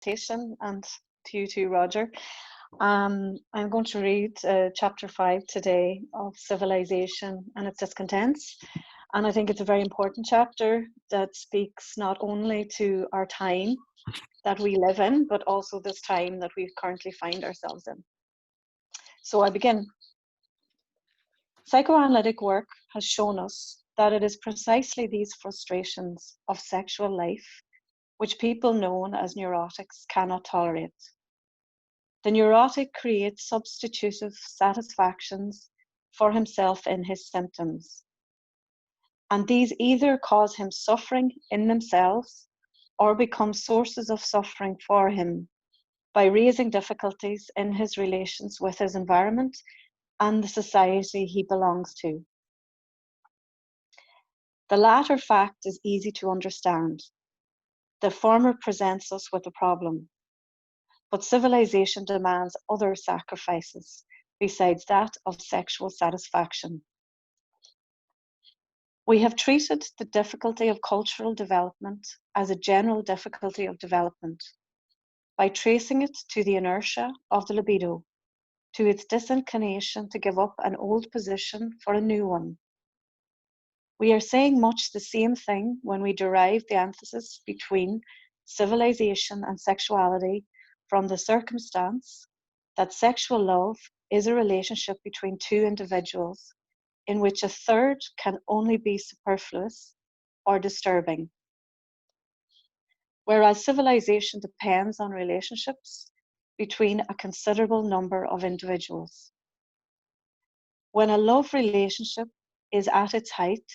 invitation, and to you too, Roger. I'm going to read chapter 5 today of Civilization and Its Discontents. And I think it's a very important chapter that speaks not only to our time that we live in, but also this time that we currently find ourselves in. So I begin. Psychoanalytic work has shown us that it is precisely these frustrations of sexual life which people known as neurotics cannot tolerate. The neurotic creates substitutive satisfactions for himself in his symptoms, and these either cause him suffering in themselves or become sources of suffering for him by raising difficulties in his relations with his environment and the society he belongs to. The latter fact is easy to understand. The former presents us with a problem, but civilization demands other sacrifices besides that of sexual satisfaction. We have treated the difficulty of cultural development as a general difficulty of development by tracing it to the inertia of the libido, to its disinclination to give up an old position for a new one. We are saying much the same thing when we derive the emphasis between civilization and sexuality from the circumstance that sexual love is a relationship between two individuals in which a third can only be superfluous or disturbing. Whereas civilization depends on relationships between a considerable number of individuals. When a love relationship is at its height,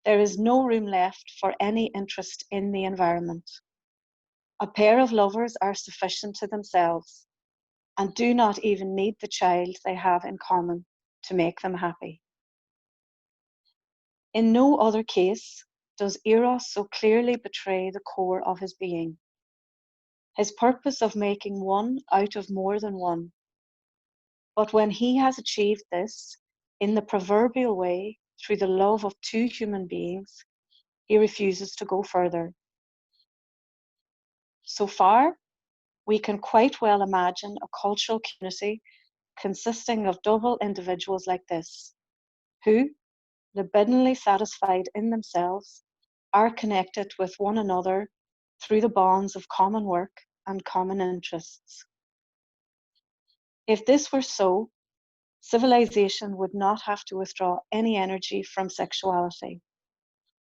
there is no room left for any interest in the environment. A pair of lovers are sufficient to themselves and do not even need the child they have in common to make them happy. In no other case does Eros so clearly betray the core of his being, his purpose of making one out of more than one. But when he has achieved this in the proverbial way through the love of two human beings, he refuses to go further. So far, we can quite well imagine a cultural community consisting of double individuals like this, who, libidinally satisfied in themselves, are connected with one another through the bonds of common work and common interests. If this were so, civilization would not have to withdraw any energy from sexuality.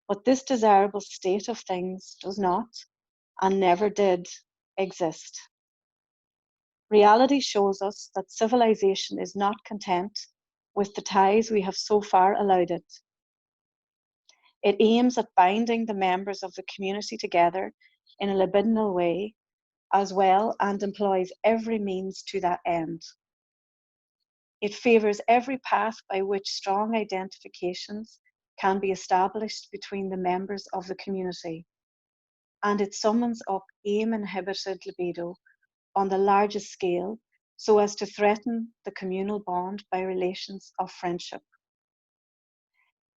But this desirable state of things does not, and never did, exist. Reality shows us that civilization is not content with the ties we have so far allowed it. It aims at binding the members of the community together in a libidinal way as well and employs every means to that end. It favours every path by which strong identifications can be established between the members of the community, and it summons up aim-inhibited libido on the largest scale so as to threaten the communal bond by relations of friendship.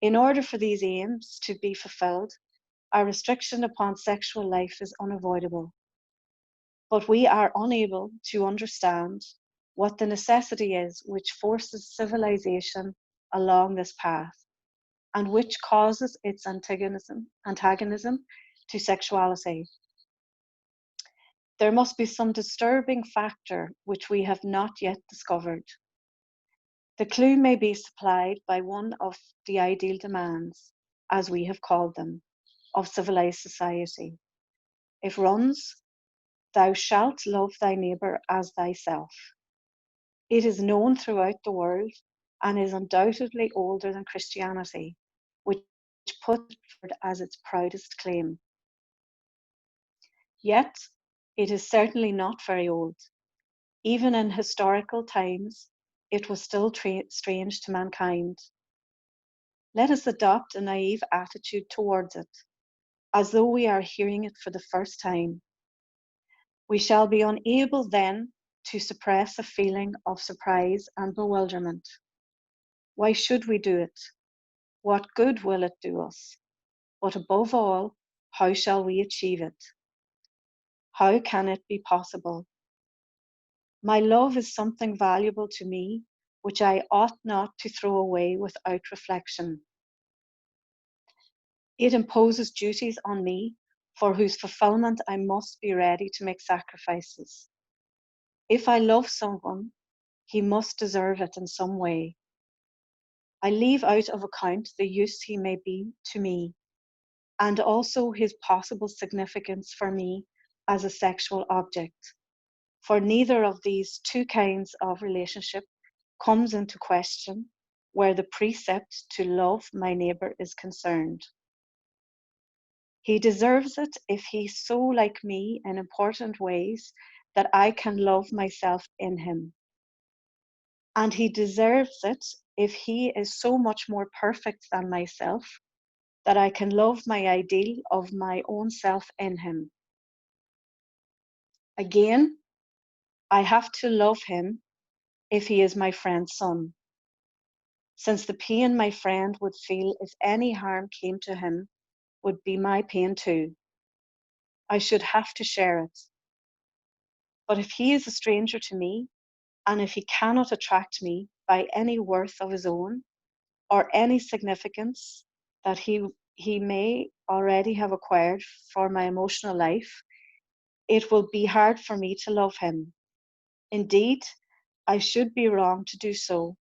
In order for these aims to be fulfilled, a restriction upon sexual life is unavoidable. But we are unable to understand what the necessity is which forces civilization along this path, and which causes its antagonism to sexuality. There must be some disturbing factor which we have not yet discovered. The clue may be supplied by one of the ideal demands, as we have called them, of civilized society. It runs, "Thou shalt love thy neighbour as thyself." It is known throughout the world and is undoubtedly older than Christianity, which put it forward as its proudest claim. Yet, it is certainly not very old. Even in historical times, it was still strange to mankind. Let us adopt a naive attitude towards it, as though we are hearing it for the first time. We shall be unable then to suppress a feeling of surprise and bewilderment. Why should we do it? What good will it do us? But above all, how shall we achieve it? How can it be possible? My love is something valuable to me, which I ought not to throw away without reflection. It imposes duties on me for whose fulfillment I must be ready to make sacrifices. If I love someone, he must deserve it in some way. I leave out of account the use he may be to me, and also his possible significance for me as a sexual object, for neither of these two kinds of relationship comes into question where the precept to love my neighbour is concerned. He deserves it if he's so like me in important ways that I can love myself in him. And he deserves it if he is so much more perfect than myself that I can love my ideal of my own self in him. Again, I have to love him if he is my friend's son, since the pain my friend would feel if any harm came to him would be my pain too. I should have to share it. But if he is a stranger to me, and if he cannot attract me by any worth of his own, or any significance that he may already have acquired for my emotional life, it will be hard for me to love him. Indeed, I should be wrong to do so,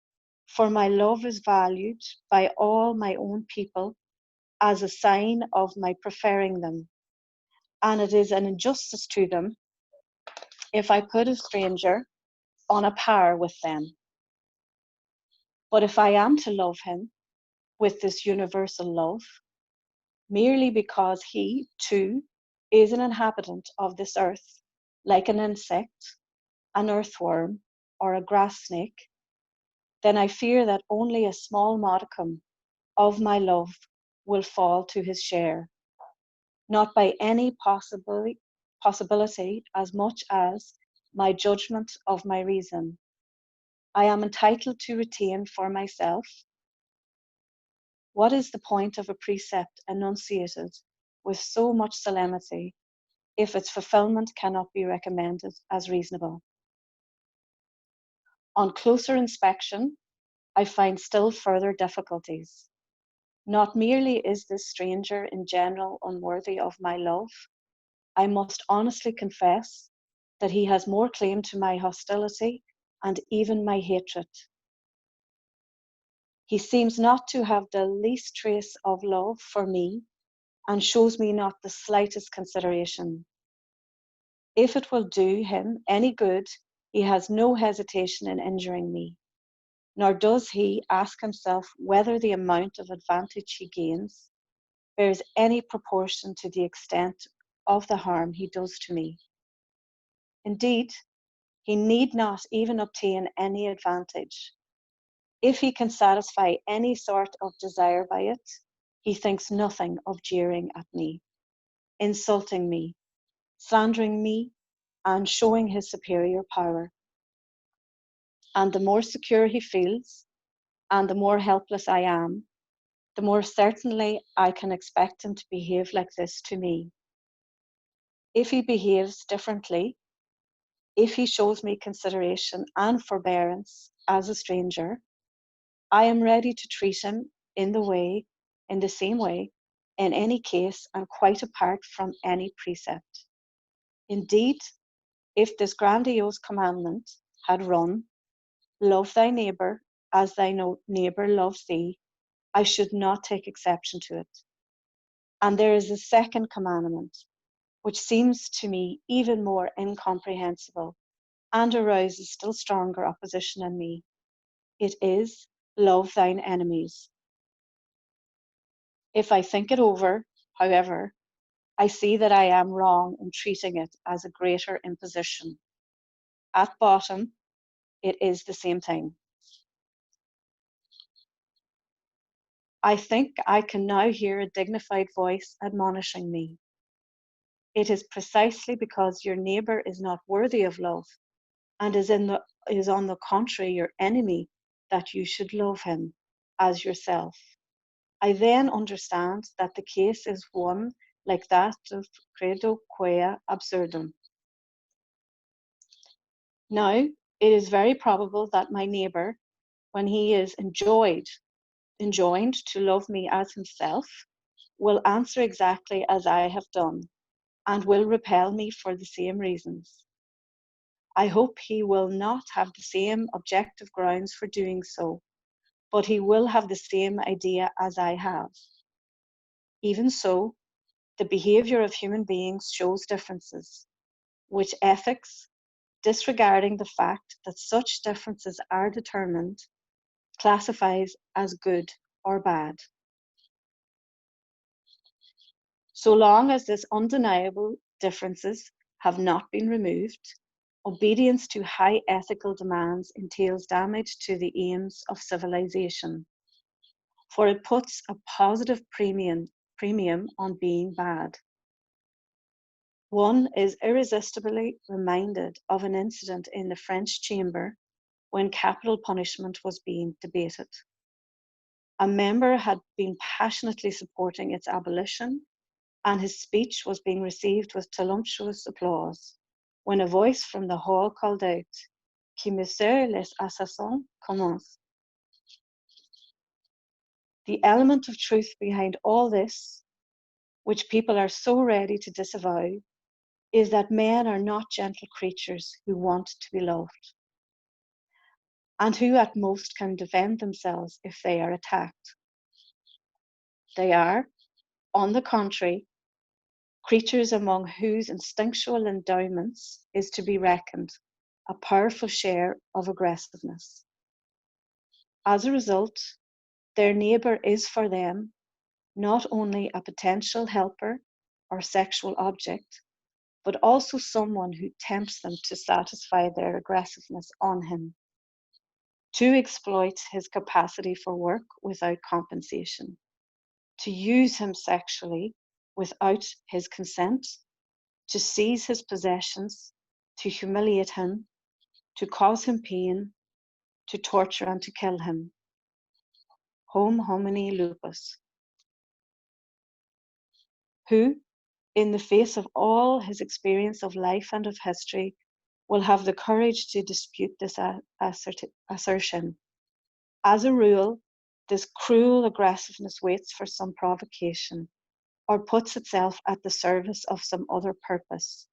for my love is valued by all my own people as a sign of my preferring them, and it is an injustice to them if I put a stranger on a par with them. But if I am to love him with this universal love, merely because he, too, is an inhabitant of this earth, like an insect, an earthworm, or a grass snake, then I fear that only a small modicum of my love will fall to his share, not by any possibility as much as my judgment of my reason. I am entitled to retain for myself what is the point of a precept enunciated with so much solemnity if its fulfillment cannot be recommended as reasonable. On closer inspection, I find still further difficulties. Not merely is this stranger in general unworthy of my love, I must honestly confess that he has more claim to my hostility and even my hatred. He seems not to have the least trace of love for me and shows me not the slightest consideration. If it will do him any good, he has no hesitation in injuring me, nor does he ask himself whether the amount of advantage he gains bears any proportion to the extent of the harm he does to me. Indeed, he need not even obtain any advantage. If he can satisfy any sort of desire by it, he thinks nothing of jeering at me, insulting me, slandering me, and showing his superior power. And the more secure he feels, and the more helpless I am, the more certainly I can expect him to behave like this to me. If he behaves differently, if he shows me consideration and forbearance as a stranger, I am ready to treat him in the same way, in any case, and quite apart from any precept. Indeed, if this grandiose commandment had run, love thy neighbour as thy neighbour loves thee, I should not take exception to it. And there is a second commandment, which seems to me even more incomprehensible and arouses still stronger opposition in me. It is, love thine enemies. If I think it over, however, I see that I am wrong in treating it as a greater imposition. At bottom, it is the same thing. I think I can now hear a dignified voice admonishing me. It is precisely because your neighbour is not worthy of love and is on the contrary your enemy that you should love him as yourself. I then understand that the case is one like that of credo quia absurdum, Now, it is very probable that my neighbour, when he is enjoined to love me as himself, will answer exactly as I have done, and will repel me for the same reasons. I hope he will not have the same objective grounds for doing so, but he will have the same idea as I have. Even so, the behaviour of human beings shows differences, which ethics, disregarding the fact that such differences are determined, classifies as good or bad. So long as these undeniable differences have not been removed, obedience to high ethical demands entails damage to the aims of civilization, for it puts a positive premium on being bad. One is irresistibly reminded of an incident in the French chamber when capital punishment was being debated. A member had been passionately supporting its abolition, and his speech was being received with tumultuous applause, when a voice from the hall called out, "Qui monsieur les assassins commence." The element of truth behind all this, which people are so ready to disavow, is that men are not gentle creatures who want to be loved, and who at most can defend themselves if they are attacked. They are, on the contrary, creatures among whose instinctual endowments is to be reckoned a powerful share of aggressiveness. As a result, their neighbour is for them not only a potential helper or sexual object, but also someone who tempts them to satisfy their aggressiveness on him, to exploit his capacity for work without compensation, to use him sexually without his consent, to seize his possessions, to humiliate him, to cause him pain, to torture and to kill him. Homo homini lupus. Who, in the face of all his experience of life and of history, will have the courage to dispute this assertion. As a rule, this cruel aggressiveness waits for some provocation, or puts itself at the service of some other purpose,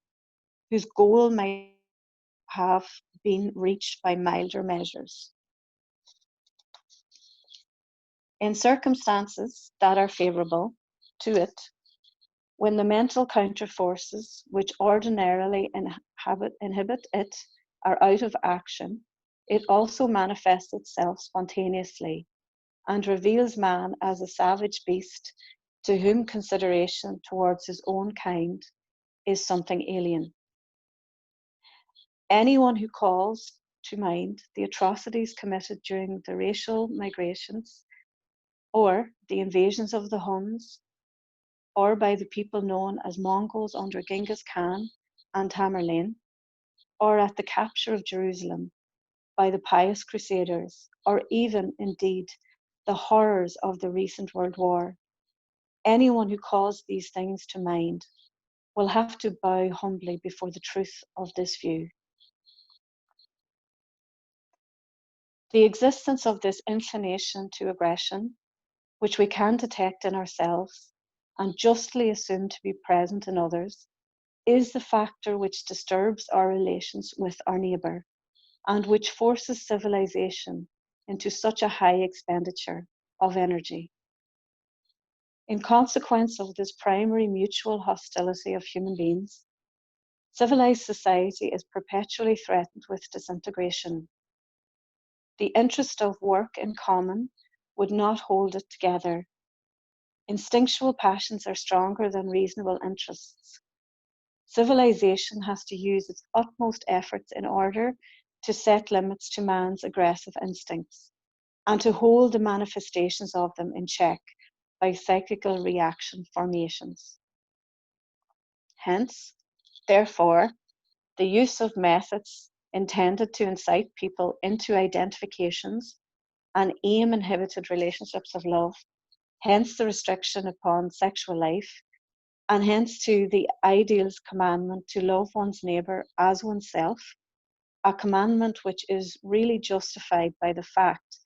whose goal might have been reached by milder measures. In circumstances that are favourable to it, when the mental counterforces which ordinarily inhibit it are out of action, it also manifests itself spontaneously and reveals man as a savage beast to whom consideration towards his own kind is something alien. Anyone who calls to mind the atrocities committed during the racial migrations, or the invasions of the Huns, or by the people known as Mongols under Genghis Khan and Tamerlane, or at the capture of Jerusalem by the pious Crusaders, or even, indeed, the horrors of the recent World War. Anyone who calls these things to mind will have to bow humbly before the truth of this view. The existence of this inclination to aggression, which we can detect in ourselves and justly assume to be present in others, is the factor which disturbs our relations with our neighbour and which forces civilization into such a high expenditure of energy. In consequence of this primary mutual hostility of human beings, civilized society is perpetually threatened with disintegration. The interest of work in common would not hold it together. Instinctual passions are stronger than reasonable interests. Civilization has to use its utmost efforts in order to set limits to man's aggressive instincts and to hold the manifestations of them in check by psychical reaction formations. Hence, therefore, the use of methods intended to incite people into identifications and aim-inhibited relationships of love, hence the restriction upon sexual life, and hence to the ideal's commandment to love one's neighbour as oneself, a commandment which is really justified by the fact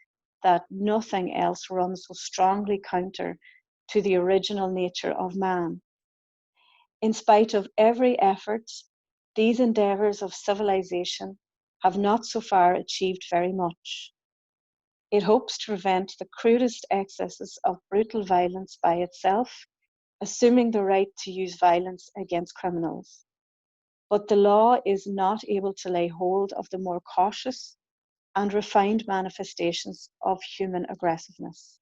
that nothing else runs so strongly counter to the original nature of man. In spite of every effort, these endeavours of civilization have not so far achieved very much. It hopes to prevent the crudest excesses of brutal violence by itself, assuming the right to use violence against criminals. But the law is not able to lay hold of the more cautious and refined manifestations of human aggressiveness.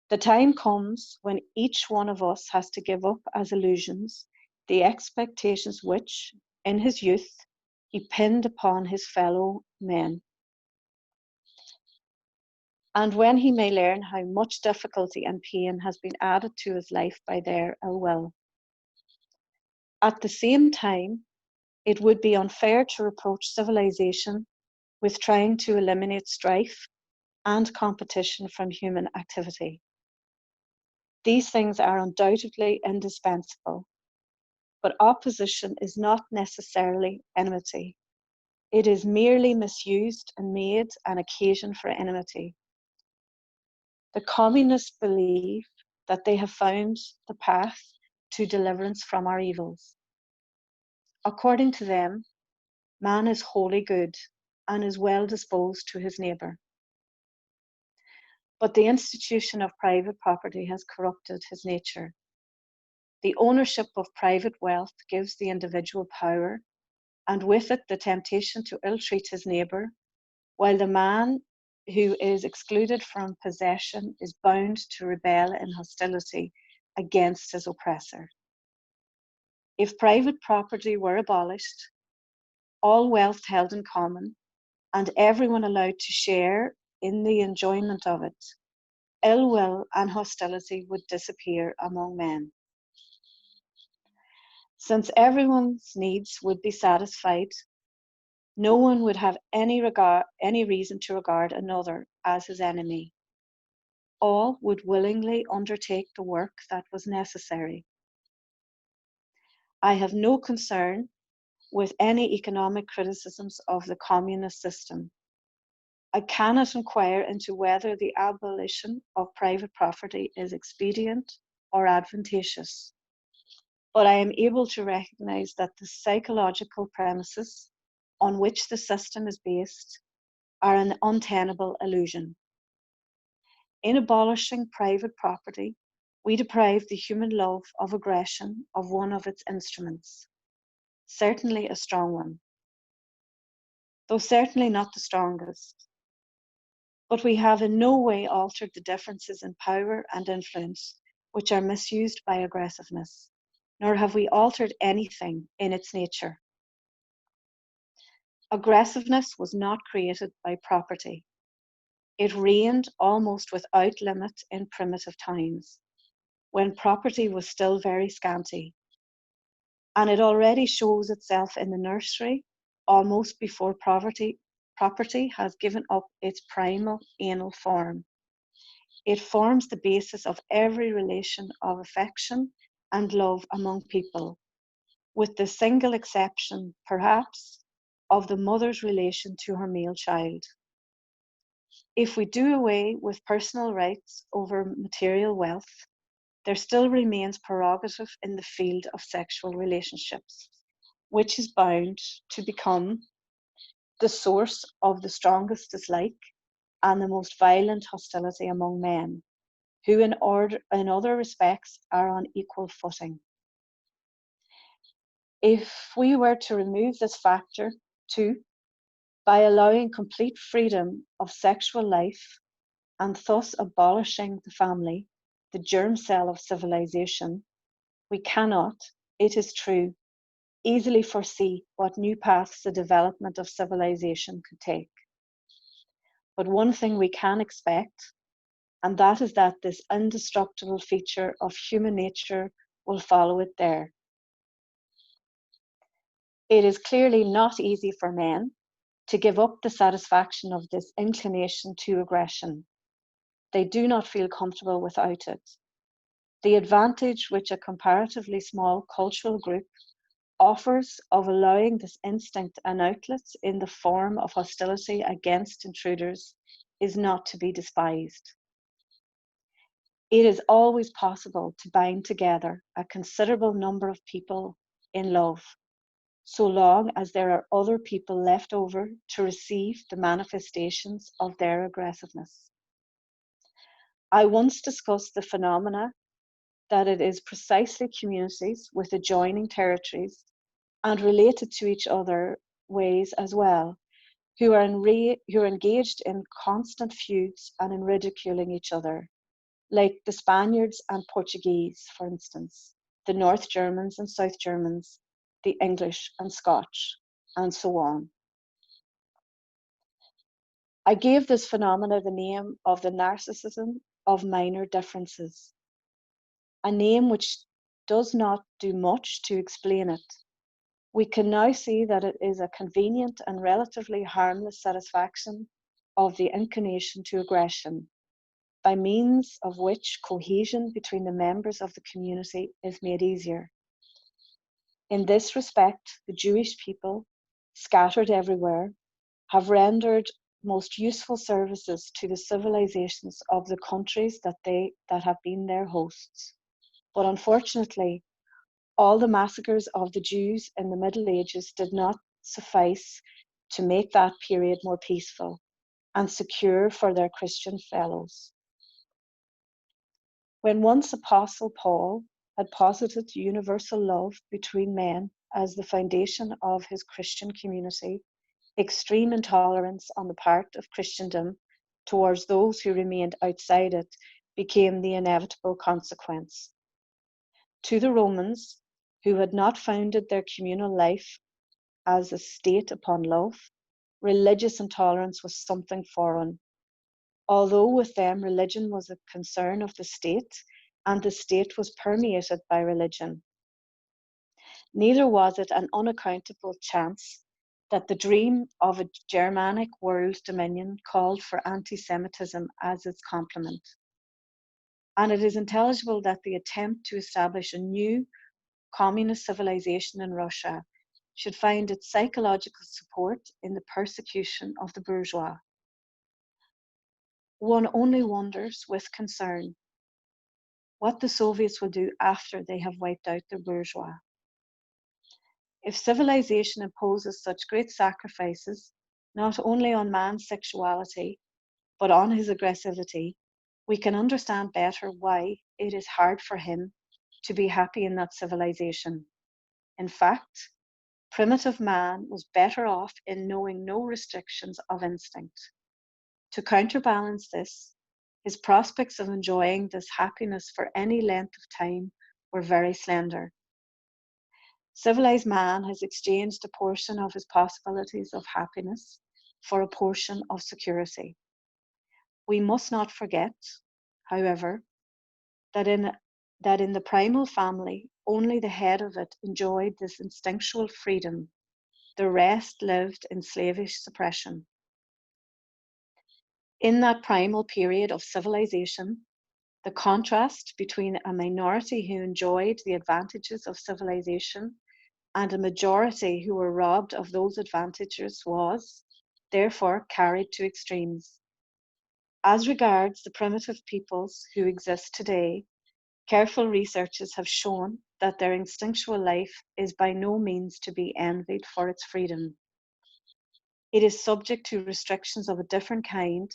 The time comes when each one of us has to give up as illusions the expectations which, in his youth, he pinned upon his fellow men. And when he may learn how much difficulty and pain has been added to his life by their ill will. At the same time, it would be unfair to reproach civilization with trying to eliminate strife and competition from human activity. These things are undoubtedly indispensable, but opposition is not necessarily enmity. It is merely misused and made an occasion for enmity. The communists believe that they have found the path to deliverance from our evils. According to them, man is wholly good and is well disposed to his neighbour. But the institution of private property has corrupted his nature. The ownership of private wealth gives the individual power, and with it the temptation to ill-treat his neighbour, while the man who is excluded from possession is bound to rebel in hostility against his oppressor. If private property were abolished, all wealth held in common, and everyone allowed to share in the enjoyment of it, ill will and hostility would disappear among men. Since everyone's needs would be satisfied, no one would have any reason to regard another as his enemy. All would willingly undertake the work that was necessary. I have no concern with any economic criticisms of the communist system. I cannot inquire into whether the abolition of private property is expedient or advantageous, but I am able to recognize that the psychological premises on which the system is based are an untenable illusion. In abolishing private property, we deprive the human love of aggression of one of its instruments, certainly a strong one, though certainly not the strongest. But we have in no way altered the differences in power and influence which are misused by aggressiveness, nor have we altered anything in its nature. Aggressiveness was not created by property. It reigned almost without limit in primitive times, when property was still very scanty, and it already shows itself in the nursery almost before property has given up its primal anal form. It forms the basis of every relation of affection and love among people, with the single exception, perhaps, of the mother's relation to her male child. If we do away with personal rights over material wealth, there still remains prerogative in the field of sexual relationships, which is bound to become the source of the strongest dislike and the most violent hostility among men, who in other respects are on equal footing. If we were to remove this factor too, by allowing complete freedom of sexual life and thus abolishing the family, the germ cell of civilization, we cannot, it is true, easily foresee what new paths the development of civilization could take. But one thing we can expect, and that is that this indestructible feature of human nature will follow it there. It is clearly not easy for men to give up the satisfaction of this inclination to aggression. They do not feel comfortable without it. The advantage which a comparatively small cultural group offers of allowing this instinct an outlet in the form of hostility against intruders is not to be despised. It is always possible to bind together a considerable number of people in love, so long as there are other people left over to receive the manifestations of their aggressiveness. I once discussed the phenomena that it is precisely communities with adjoining territories and related to each other ways as well, who are engaged in constant feuds and in ridiculing each other, like the Spaniards and Portuguese, for instance, the North Germans and South Germans, the English and Scotch, and so on. I gave this phenomena the name of the narcissism of minor differences, a name which does not do much to explain it. We can now see that it is a convenient and relatively harmless satisfaction of the inclination to aggression, by means of which cohesion between the members of the community is made easier. In this respect, the Jewish people, scattered everywhere, have rendered most useful services to the civilizations of the countries that have been their hosts. But unfortunately, all the massacres of the Jews in the Middle Ages did not suffice to make that period more peaceful and secure for their Christian fellows. When once Apostle Paul had posited universal love between men as the foundation of his Christian community, extreme intolerance on the part of Christendom towards those who remained outside it became the inevitable consequence. To the Romans, who had not founded their communal life as a state upon love, religious intolerance was something foreign. Although with them religion was a concern of the state, and the state was permeated by religion. Neither was it an unaccountable chance that the dream of a Germanic world dominion called for anti-Semitism as its complement. And it is intelligible that the attempt to establish a new communist civilization in Russia should find its psychological support in the persecution of the bourgeois. One only wonders with concern what the Soviets will do after they have wiped out the bourgeois. If civilization imposes such great sacrifices, not only on man's sexuality, but on his aggressivity, we can understand better why it is hard for him to be happy in that civilization. In fact, primitive man was better off in knowing no restrictions of instinct. To counterbalance this, his prospects of enjoying this happiness for any length of time were very slender. Civilized man has exchanged a portion of his possibilities of happiness for a portion of security. We must not forget, however, that in the primal family, only the head of it enjoyed this instinctual freedom. The rest lived in slavish suppression. In that primal period of civilization, the contrast between a minority who enjoyed the advantages of civilization and a majority who were robbed of those advantages was, therefore, carried to extremes. As regards the primitive peoples who exist today, careful researches have shown that their instinctual life is by no means to be envied for its freedom. It is subject to restrictions of a different kind,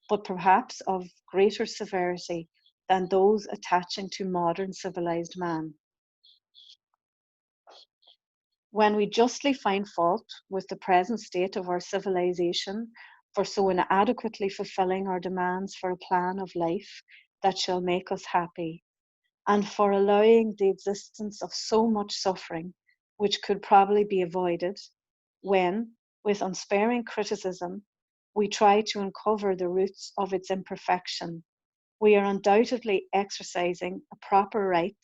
but perhaps of greater severity than those attaching to modern civilized man. When we justly find fault with the present state of our civilization for so inadequately fulfilling our demands for a plan of life that shall make us happy, and for allowing the existence of so much suffering which could probably be avoided, when, with unsparing criticism, we try to uncover the roots of its imperfection, we are undoubtedly exercising a proper right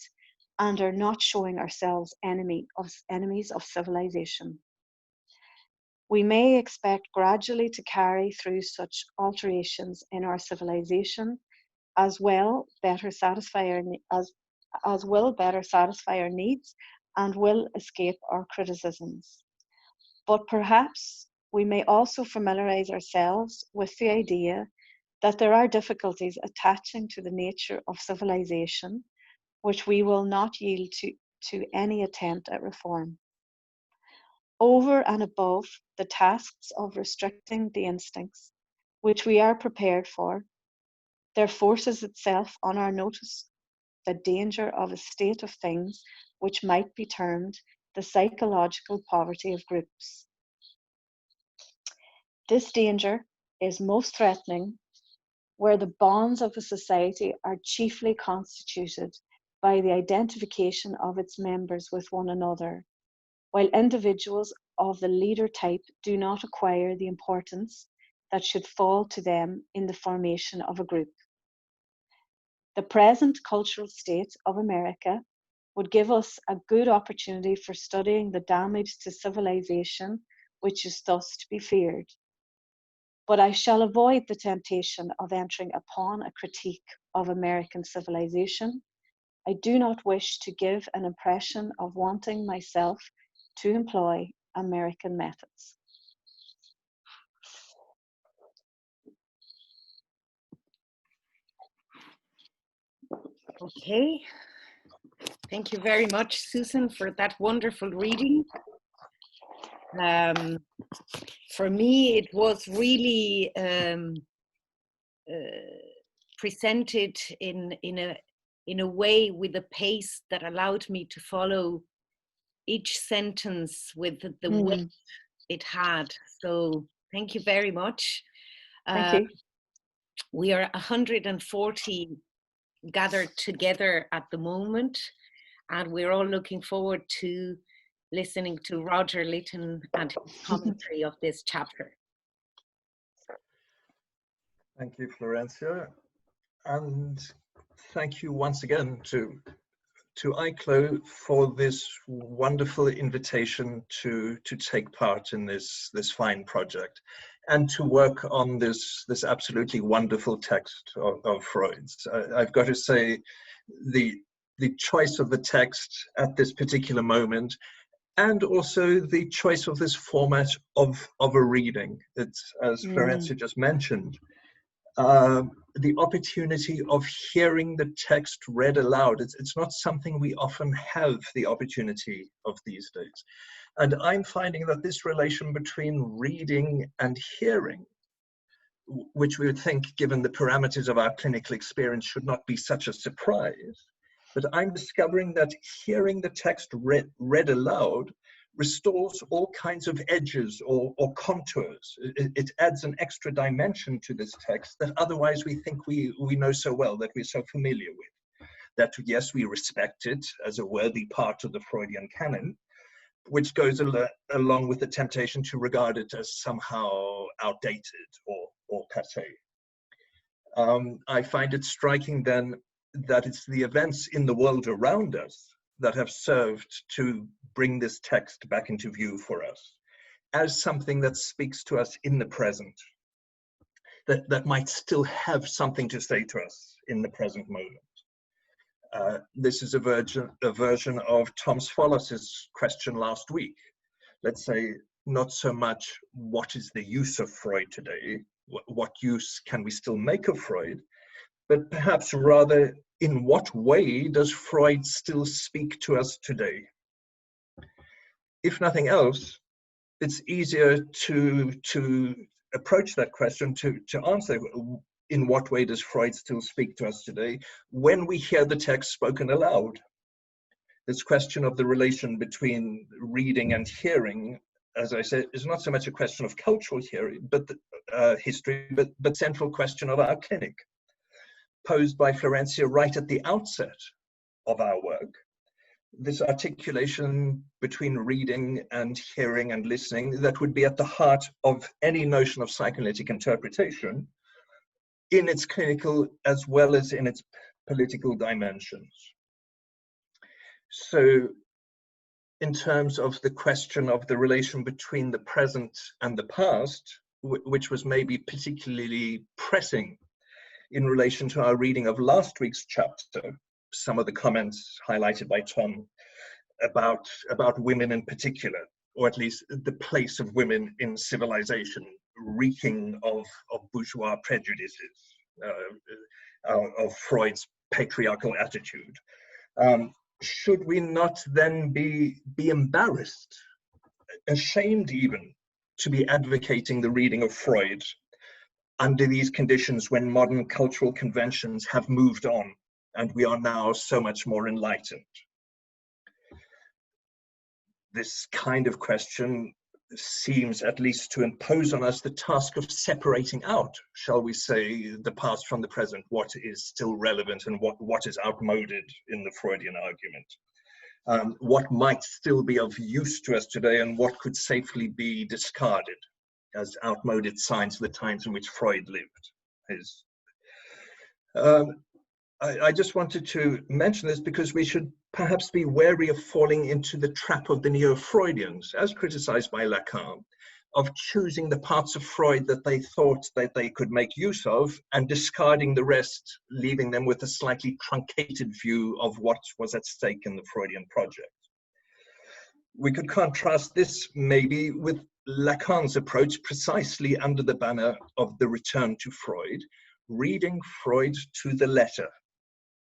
and are not showing ourselves enemies of civilization. We may expect gradually to carry through such alterations in our civilization as will better satisfy our needs and will escape our criticisms. But perhaps we may also familiarize ourselves with the idea that there are difficulties attaching to the nature of civilization, which we will not yield to any attempt at reform. Over and above the tasks of restricting the instincts, which we are prepared for, there forces itself on our notice the danger of a state of things which might be termed the psychological poverty of groups. This danger is most threatening where the bonds of a society are chiefly constituted by the identification of its members with one another, while individuals of the leader type do not acquire the importance that should fall to them in the formation of a group. The present cultural state of America would give us a good opportunity for studying the damage to civilization which is thus to be feared. But I shall avoid the temptation of entering upon a critique of American civilization. I do not wish to give an impression of wanting myself to employ American methods. Okay, thank you very much, Susan, for that wonderful reading. For me, it was really presented in a way with a pace that allowed me to follow each sentence with the weight it had. So thank you very much. Thank you. We are 140 gathered together at the moment, and we're all looking forward to listening to Roger Litten and his commentary of this chapter. Thank you, Florencia. And thank you once again to ICLO for this wonderful invitation to take part in this fine project and to work on this absolutely wonderful text of Freud's. I've got to say, the choice of the text at this particular moment, and also the choice of this format of a reading. It's, as Florencia just mentioned, the opportunity of hearing the text read aloud. It's not something we often have the opportunity of these days. And I'm finding that this relation between reading and hearing, which we would think, given the parameters of our clinical experience, should not be such a surprise. But I'm discovering that hearing the text read aloud restores all kinds of edges or contours. It adds an extra dimension to this text that otherwise we think we know so well, that we're so familiar with. That, yes, we respect it as a worthy part of the Freudian canon, which goes along with the temptation to regard it as somehow outdated or passé. I find it striking then that it's the events in the world around us that have served to bring this text back into view for us as something that speaks to us in the present, that might still have something to say to us in the present moment. This is a version of Tom Svolos' question last week. Let's say, not so much what is the use of Freud today, what use can we still make of Freud, but perhaps rather, in what way does Freud still speak to us today? If nothing else, it's easier to approach that question, to answer in what way does Freud still speak to us today when we hear the text spoken aloud. This question of the relation between reading and hearing, as I said, is not so much a question of cultural hearing, but history, but central question of our clinic, posed by Florencia right at the outset of our work. This articulation between reading and hearing and listening that would be at the heart of any notion of psychoanalytic interpretation in its clinical as well as in its political dimensions. So, in terms of the question of the relation between the present and the past, which was maybe particularly pressing in relation to our reading of last week's chapter, some of the comments highlighted by Tom about women in particular, or at least the place of women in civilization, reeking of bourgeois prejudices, of Freud's patriarchal attitude. Should we not then be embarrassed, ashamed even, to be advocating the reading of Freud under these conditions when modern cultural conventions have moved on and we are now so much more enlightened? This kind of question seems at least to impose on us the task of separating out, shall we say, the past from the present, what is still relevant and what is outmoded in the Freudian argument. What might still be of use to us today and what could safely be discarded as outmoded signs of the times in which Freud lived. I just wanted to mention this because we should perhaps be wary of falling into the trap of the neo-Freudians, as criticized by Lacan, of choosing the parts of Freud that they thought that they could make use of and discarding the rest, leaving them with a slightly truncated view of what was at stake in the Freudian project. We could contrast this maybe with Lacan's approach precisely under the banner of the return to Freud, reading Freud to the letter,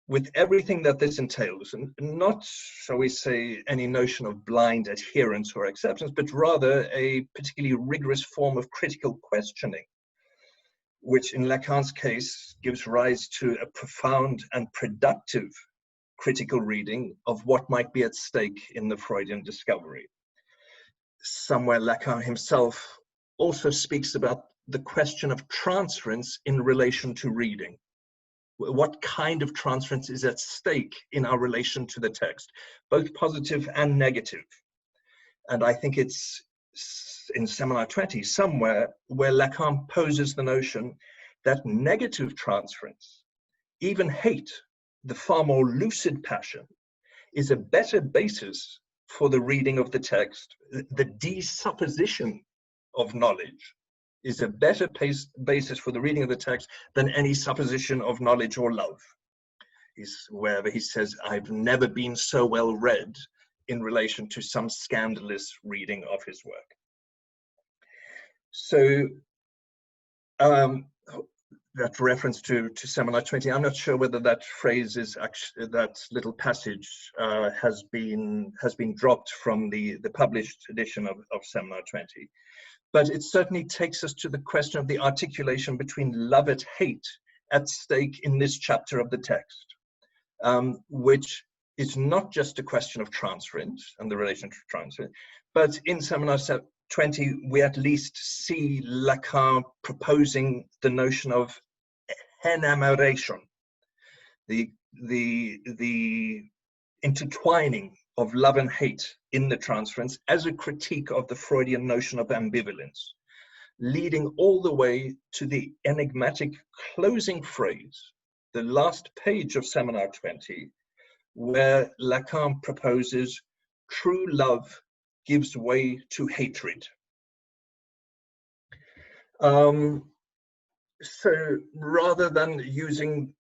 with everything that this entails, and not, shall we say, any notion of blind adherence or acceptance, but rather a particularly rigorous form of critical questioning, which in Lacan's case gives rise to a profound and productive critical reading of what might be at stake in the Freudian discovery. Somewhere Lacan himself also speaks about the question of transference in relation to reading. What kind of transference is at stake in our relation to the text, both positive and negative? And I think it's in Seminar 20 somewhere where Lacan poses the notion that negative transference, even hate, the far more lucid passion, is a better basis for the reading of the text. The desupposition of knowledge is a better basis for the reading of the text than any supposition of knowledge or love. Wherever he says, I've never been so well read in relation to some scandalous reading of his work. So that reference to Seminar 20, I'm not sure whether that phrase is actually, that little passage has been dropped from the published edition of Seminar 20. But it certainly takes us to the question of the articulation between love and hate at stake in this chapter of the text, which is not just a question of transference and the relation to transference, but in Seminar 20, we at least see Lacan proposing the notion of enamoration, the intertwining of love and hate in the transference as a critique of the Freudian notion of ambivalence, leading all the way to the enigmatic closing phrase, the last page of Seminar 20, where Lacan proposes true love gives way to hatred. So rather than using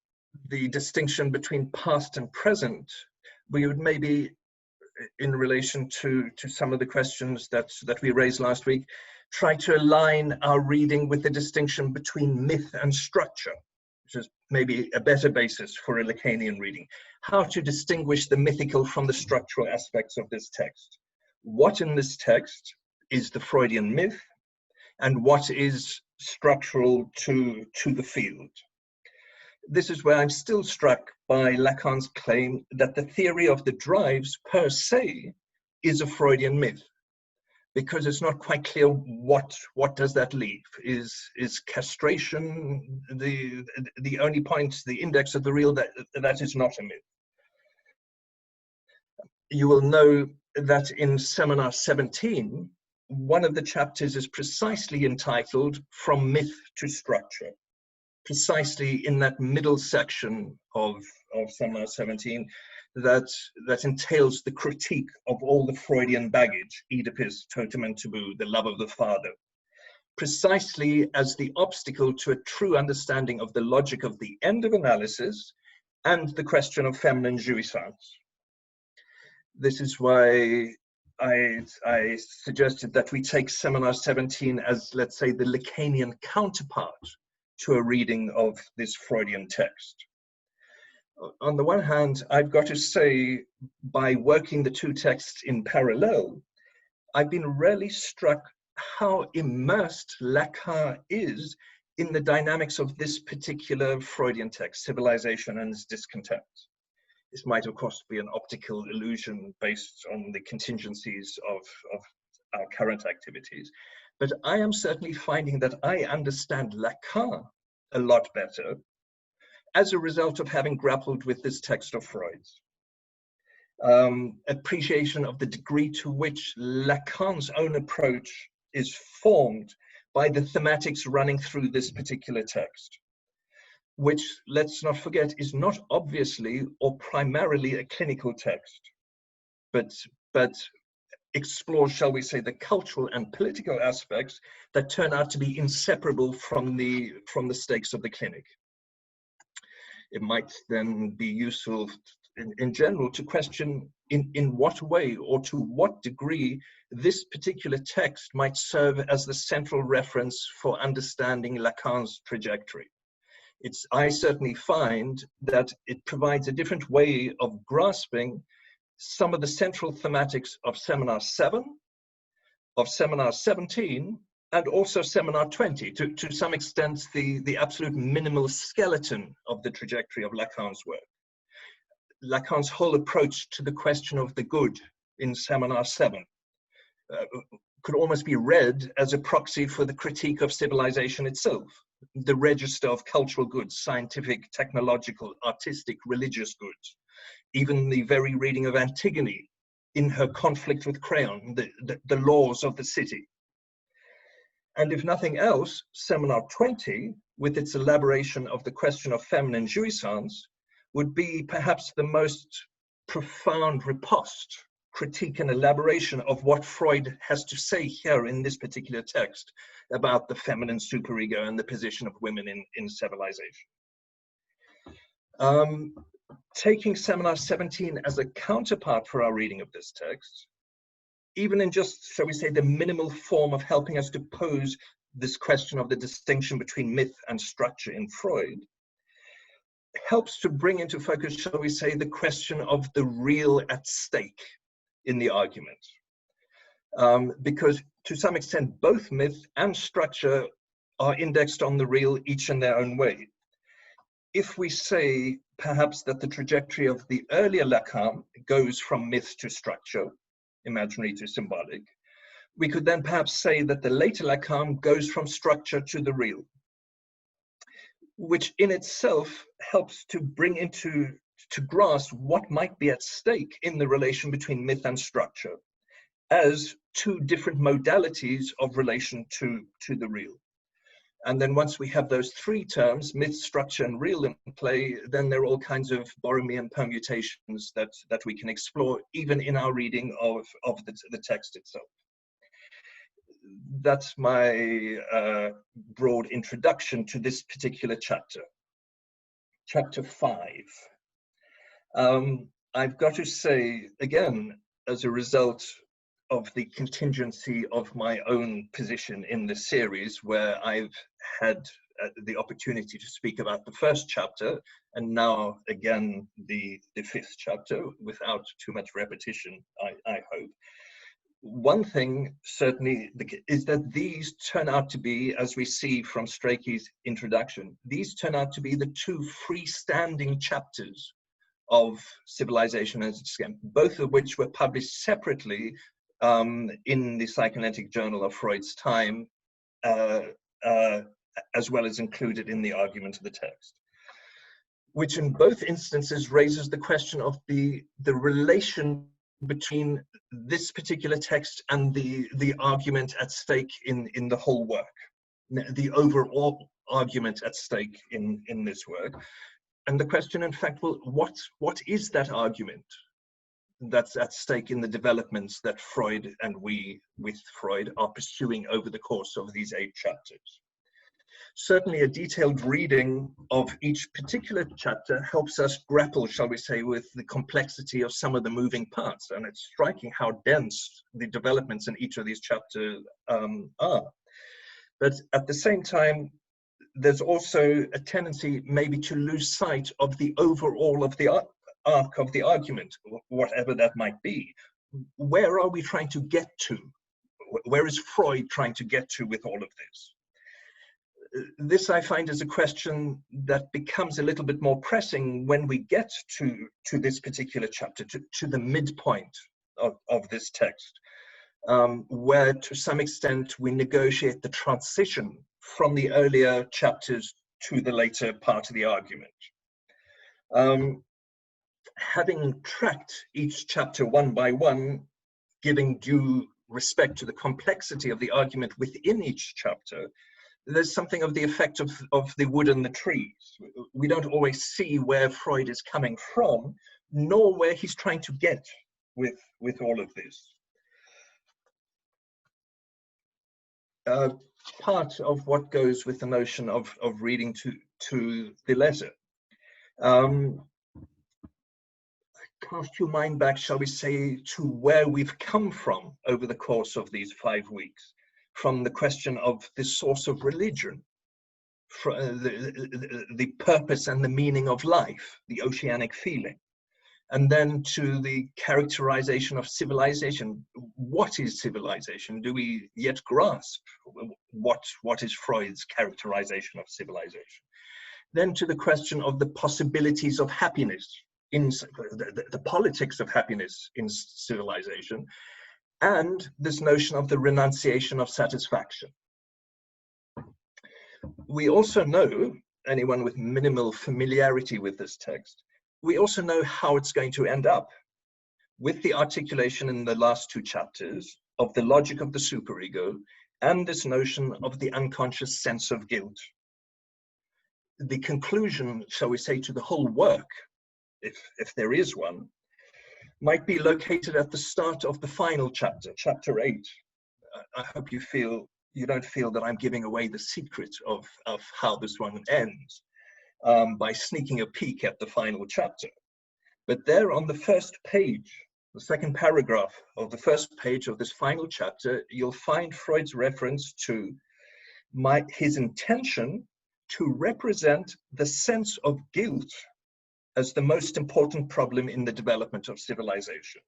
the distinction between past and present, we would maybe, in relation to some of the questions that we raised last week, try to align our reading with the distinction between myth and structure, which is maybe a better basis for a Lacanian reading. How to distinguish the mythical from the structural aspects of this text. What in this text is the Freudian myth, and what is structural to the field? This is where I'm still struck by Lacan's claim that the theory of the drives per se is a Freudian myth, because it's not quite clear what does that leave. Is castration the only point, the index of the real, that is not a myth? You will know that in Seminar 17, one of the chapters is precisely entitled From Myth to Structure, precisely in that middle section of Seminar 17 that entails the critique of all the Freudian baggage, Oedipus, totem and taboo, the love of the father, precisely as the obstacle to a true understanding of the logic of the end of analysis and the question of feminine jouissance. This is why I suggested that we take Seminar 17 as, let's say, the Lacanian counterpart to a reading of this Freudian text. On the one hand, I've got to say, by working the two texts in parallel, I've been really struck how immersed Lacan is in the dynamics of this particular Freudian text, Civilization and Its Discontents. This might, of course, be an optical illusion based on the contingencies of our current activities. But I am certainly finding that I understand Lacan a lot better as a result of having grappled with this text of Freud's. Appreciation of the degree to which Lacan's own approach is formed by the thematics running through this particular text, which, let's not forget, is not obviously or primarily a clinical text, but explores, shall we say, the cultural and political aspects that turn out to be inseparable from the stakes of the clinic. It might then be useful in general to question in what way or to what degree this particular text might serve as the central reference for understanding Lacan's trajectory. I certainly find that it provides a different way of grasping some of the central thematics of Seminar 7, of Seminar 17, and also Seminar 20, to some extent the absolute minimal skeleton of the trajectory of Lacan's work. Lacan's whole approach to the question of the good in Seminar 7 could almost be read as a proxy for the critique of civilization itself, the register of cultural goods, scientific, technological, artistic, religious goods, even the very reading of Antigone in her conflict with Creon, the laws of the city. And if nothing else, Seminar 20, with its elaboration of the question of feminine jouissance, would be perhaps the most profound riposte, critique and elaboration of what Freud has to say here in this particular text about the feminine superego and the position of women in civilization. Taking Seminar 17 as a counterpart for our reading of this text, even in just, shall we say, the minimal form of helping us to pose this question of the distinction between myth and structure in Freud, helps to bring into focus, shall we say, the question of the real at stake in the argument. Because to some extent, both myth and structure are indexed on the real, each in their own way. If we say perhaps that the trajectory of the earlier Lacan goes from myth to structure, imaginary to symbolic, we could then perhaps say that the later Lacan goes from structure to the real, which in itself helps to bring to grasp what might be at stake in the relation between myth and structure as two different modalities of relation to the real. And then once we have those three terms, myth, structure, and real in play, then there are all kinds of Borromean permutations that we can explore even in our reading of the text itself. That's my broad introduction to this particular chapter. Chapter 5. I've got to say, again, as a result of the contingency of my own position in the series, where I've had the opportunity to speak about the first chapter, and now again the fifth chapter, without too much repetition, I hope. One thing certainly is that these turn out to be, as we see from Strachey's introduction, these turn out to be the two freestanding chapters of Civilization and Its Discontents, both of which were published separately in the Psychoanalytic Journal of Freud's time, as well as included in the argument of the text, which in both instances raises the question of the relation between this particular text and the argument at stake in the whole work, the overall argument at stake in this work. And the question, in fact, well, what is that argument that's at stake in the developments that Freud and we, with Freud, are pursuing over the course of these 8 chapters? Certainly a detailed reading of each particular chapter helps us grapple, shall we say, with the complexity of some of the moving parts. And it's striking how dense the developments in each of these chapters are. But at the same time, there's also a tendency maybe to lose sight of the overall of the arc of the argument, whatever that might be. Where are we trying to get to? Where is Freud trying to get to with all of this? This, I find, is a question that becomes a little bit more pressing when we get to this particular chapter, to the midpoint of this text, where to some extent we negotiate the transition from the earlier chapters to the later part of the argument. Having tracked each chapter one by one, giving due respect to the complexity of the argument within each chapter, there's something of the effect of the wood and the trees. We don't always see where Freud is coming from, nor where he's trying to get with all of this. Part of what goes with the notion of reading to the letter. Cast your mind back, shall we say, to where we've come from over the course of these 5 weeks. From the question of the source of religion, the purpose and the meaning of life, the oceanic feeling, and then to the characterization of civilization. What is civilization? Do we yet grasp what is Freud's characterization of civilization? Then to the question of the possibilities of happiness, in the politics of happiness in civilization, and this notion of the renunciation of satisfaction. We also know, anyone with minimal familiarity with this text, we also know how it's going to end up, with the articulation in the last 2 chapters of the logic of the superego and this notion of the unconscious sense of guilt. The conclusion, shall we say, to the whole work, if there is one, might be located at the start of the final chapter, chapter 8. I hope you don't feel that I'm giving away the secret of how this one ends by sneaking a peek at the final chapter. But there on the first page, the second paragraph of the first page of this final chapter, you'll find Freud's reference to his intention to represent the sense of guilt as the most important problem in the development of civilization,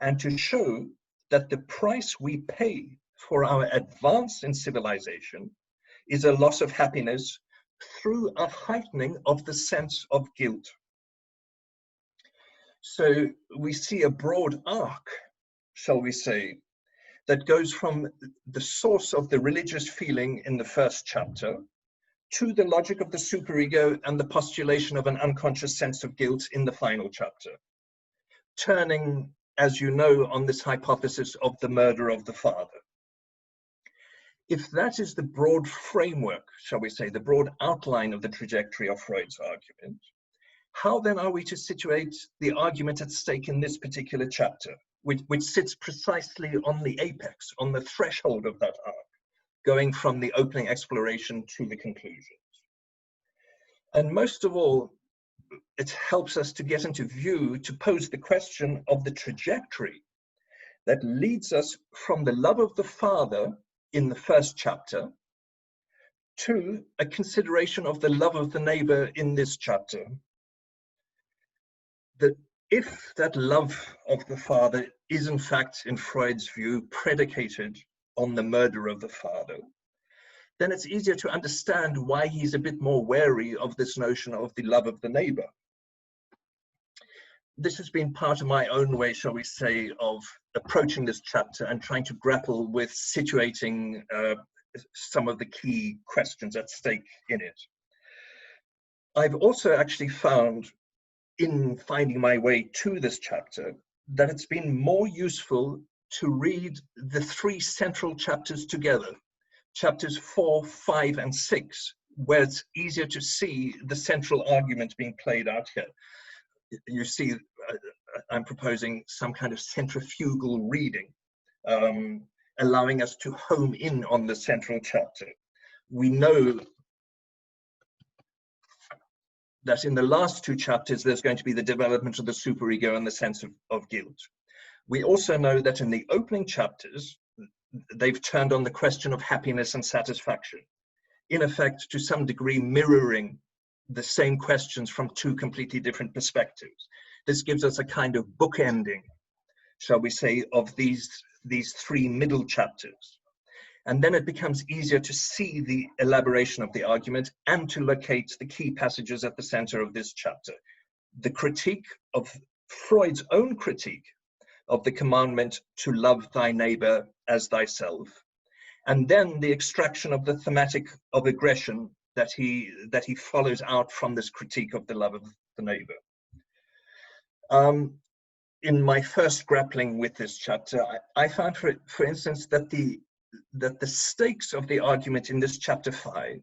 and to show that the price we pay for our advance in civilization is a loss of happiness through a heightening of the sense of guilt. So we see a broad arc, shall we say, that goes from the source of the religious feeling in the first chapter to the logic of the superego and the postulation of an unconscious sense of guilt in the final chapter, turning, as you know, on this hypothesis of the murder of the father. If that is the broad framework, shall we say, the broad outline of the trajectory of Freud's argument, how then are we to situate the argument at stake in this particular chapter, which sits precisely on the apex, on the threshold of that arc, going from the opening exploration to the conclusions? And most of all, it helps us to get into view, to pose the question of the trajectory that leads us from the love of the father in the first chapter to a consideration of the love of the neighbor in this chapter. That if that love of the father is in fact, in Freud's view, predicated on the murder of the father, then it's easier to understand why he's a bit more wary of this notion of the love of the neighbor. This has been part of my own way, shall we say, of approaching this chapter and trying to grapple with situating some of the key questions at stake in it. I've also actually found, in finding my way to this chapter, that it's been more useful to read the 3 central chapters together, chapters 4, 5, and 6, where it's easier to see the central argument being played out here. You see, I'm proposing some kind of centrifugal reading, allowing us to home in on the central chapter, we know that in the last two chapters, there's going to be the development of the superego and the sense of guilt. We also know that in the opening chapters, they've turned on the question of happiness and satisfaction, in effect, to some degree, mirroring the same questions from two completely different perspectives. This gives us a kind of bookending, shall we say, of these three middle chapters. And then it becomes easier to see the elaboration of the argument and to locate the key passages at the center of this chapter. The critique of Freud's own critique of the commandment to love thy neighbor as thyself, and then the extraction of the thematic of aggression that he follows out from this critique of the love of the neighbor. In my first grappling with this chapter, I found, for instance, that the stakes of the argument in this chapter 5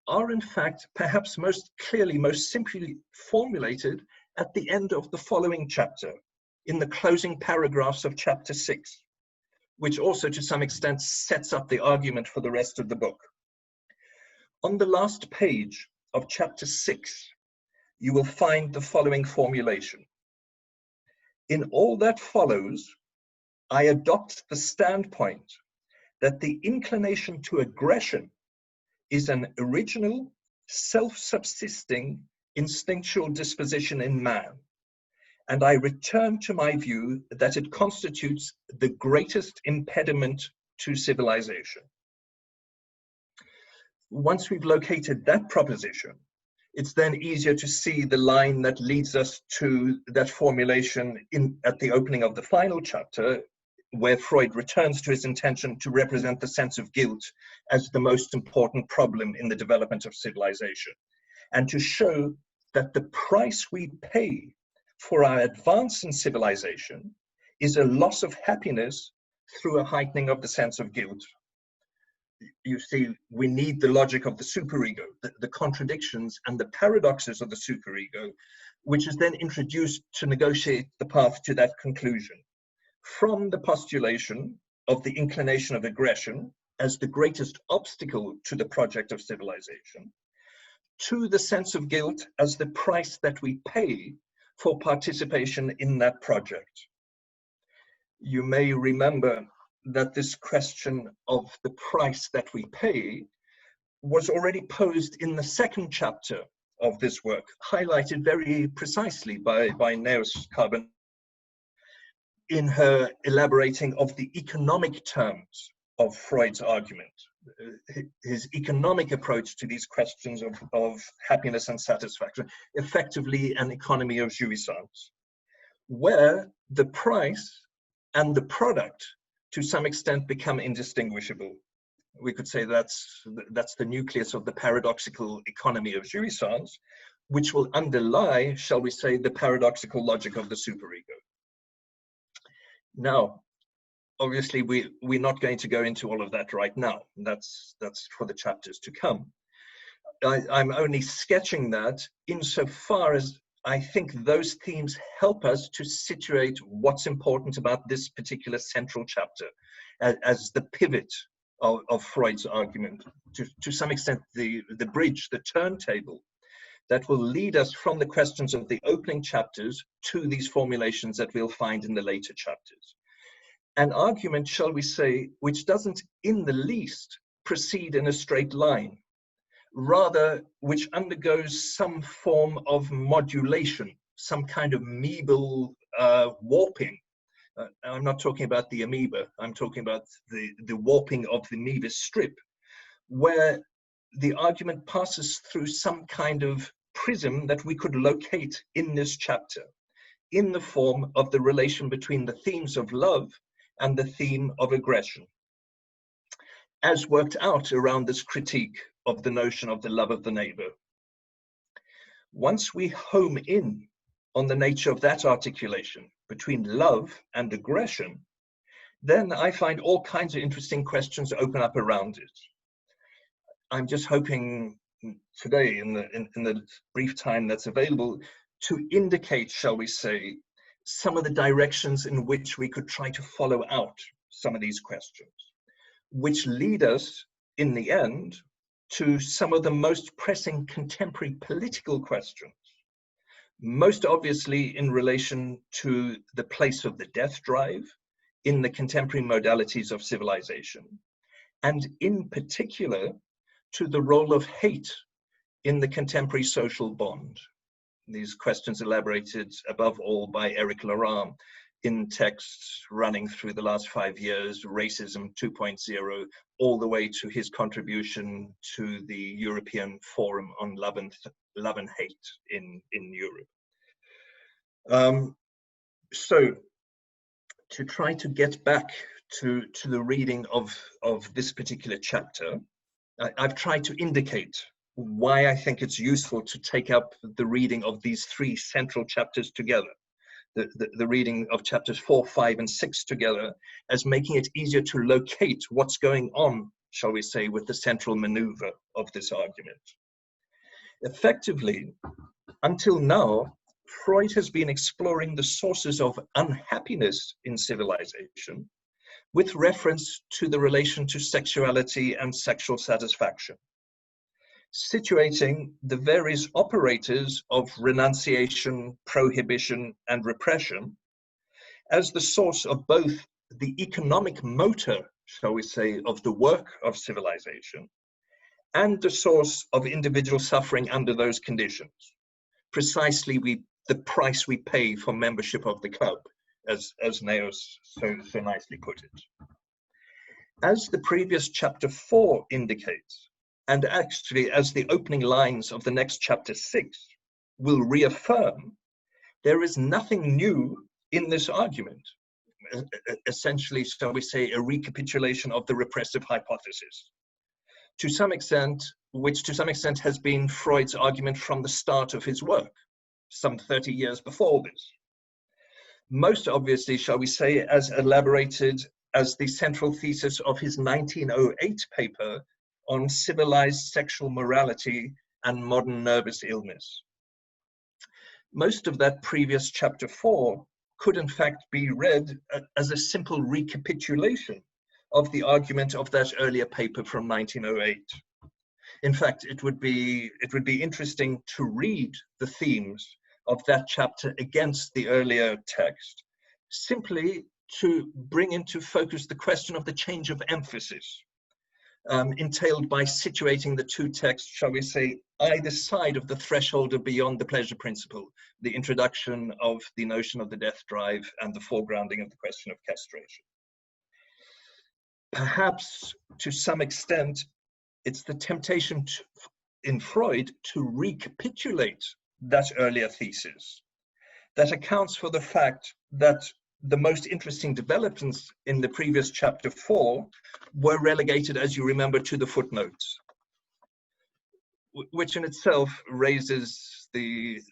are in fact perhaps most clearly, most simply formulated at the end of the following chapter, in the closing paragraphs of chapter 6, which also to some extent sets up the argument for the rest of the book. On the last page of chapter 6, you will find the following formulation. In all that follows, I adopt the standpoint that the inclination to aggression is an original, self-subsisting, instinctual disposition in man, and I return to my view that it constitutes the greatest impediment to civilization. Once we've located that proposition, it's then easier to see the line that leads us to that formulation at the opening of the final chapter, where Freud returns to his intention to represent the sense of guilt as the most important problem in the development of civilization, and to show that the price we pay for our advance in civilization is a loss of happiness through a heightening of the sense of guilt. You see, we need the logic of the superego, the contradictions and the paradoxes of the superego, which is then introduced to negotiate the path to that conclusion. From the postulation of the inclination of aggression as the greatest obstacle to the project of civilization, to the sense of guilt as the price that we pay for participation in that project. You may remember that this question of the price that we pay was already posed in the second chapter of this work, highlighted very precisely by Neus Carbonell in her elaborating of the economic terms of Freud's argument, his economic approach to these questions of happiness and satisfaction, effectively an economy of jouissance, where the price and the product to some extent become indistinguishable. We could say that's the nucleus of the paradoxical economy of jouissance, which will underlie, shall we say, the paradoxical logic of the superego. Now, obviously, we're not going to go into all of that right now. That's for the chapters to come. I'm only sketching that insofar as I think those themes help us to situate what's important about this particular central chapter as the pivot of Freud's argument, to some extent the bridge, the turntable that will lead us from the questions of the opening chapters to these formulations that we'll find in the later chapters. An argument, shall we say, which doesn't in the least proceed in a straight line, rather which undergoes some form of modulation, some kind of amoebal warping. I'm not talking about the amoeba, I'm talking about the warping of the amoeba strip, where the argument passes through some kind of prism that we could locate in this chapter, in the form of the relation between the themes of love and the theme of aggression, as worked out around this critique of the notion of the love of the neighbor. Once we home in on the nature of that articulation between love and aggression, then I find all kinds of interesting questions open up around it. I'm just hoping today, in the brief time that's available, to indicate, shall we say, some of the directions in which we could try to follow out some of these questions, which lead us, in the end, to some of the most pressing contemporary political questions, most obviously in relation to the place of the death drive in the contemporary modalities of civilization, and in particular to the role of hate in the contemporary social bond. These questions elaborated above all by Eric Laurent in texts running through the last 5 years, Racism 2.0, all the way to his contribution to the European Forum on Love and Hate in Europe. So to try to get back to the reading of this particular chapter, I've tried to indicate why I think it's useful to take up the reading of these 3 central chapters together. The reading of chapters 4, 5, and 6 together, as making it easier to locate what's going on, shall we say, with the central maneuver of this argument. Effectively, until now, Freud has been exploring the sources of unhappiness in civilization with reference to the relation to sexuality and sexual satisfaction, situating the various operators of renunciation, prohibition, and repression as the source of both the economic motor, shall we say, of the work of civilization, and the source of individual suffering under those conditions, precisely the price we pay for membership of the club, as Neus so nicely put it. As the previous chapter 4 indicates, and actually as the opening lines of the next chapter 6 will reaffirm, there is nothing new in this argument. Essentially, shall we say, a recapitulation of the repressive hypothesis, which to some extent has been Freud's argument from the start of his work, some 30 years before this. Most obviously, shall we say, as elaborated as the central thesis of his 1908 paper on civilized sexual morality and modern nervous illness. Most of that previous chapter 4 could in fact be read as a simple recapitulation of the argument of that earlier paper from 1908. In fact, it would be interesting to read the themes of that chapter against the earlier text, simply to bring into focus the question of the change of emphasis entailed by situating the 2 texts, shall we say, either side of the threshold of beyond the pleasure principle, the introduction of the notion of the death drive and the foregrounding of the question of castration. Perhaps to some extent, it's the temptation in Freud to recapitulate that earlier thesis that accounts for the fact that the most interesting developments in the previous chapter 4 were relegated, as you remember, to the footnotes, which in itself raises the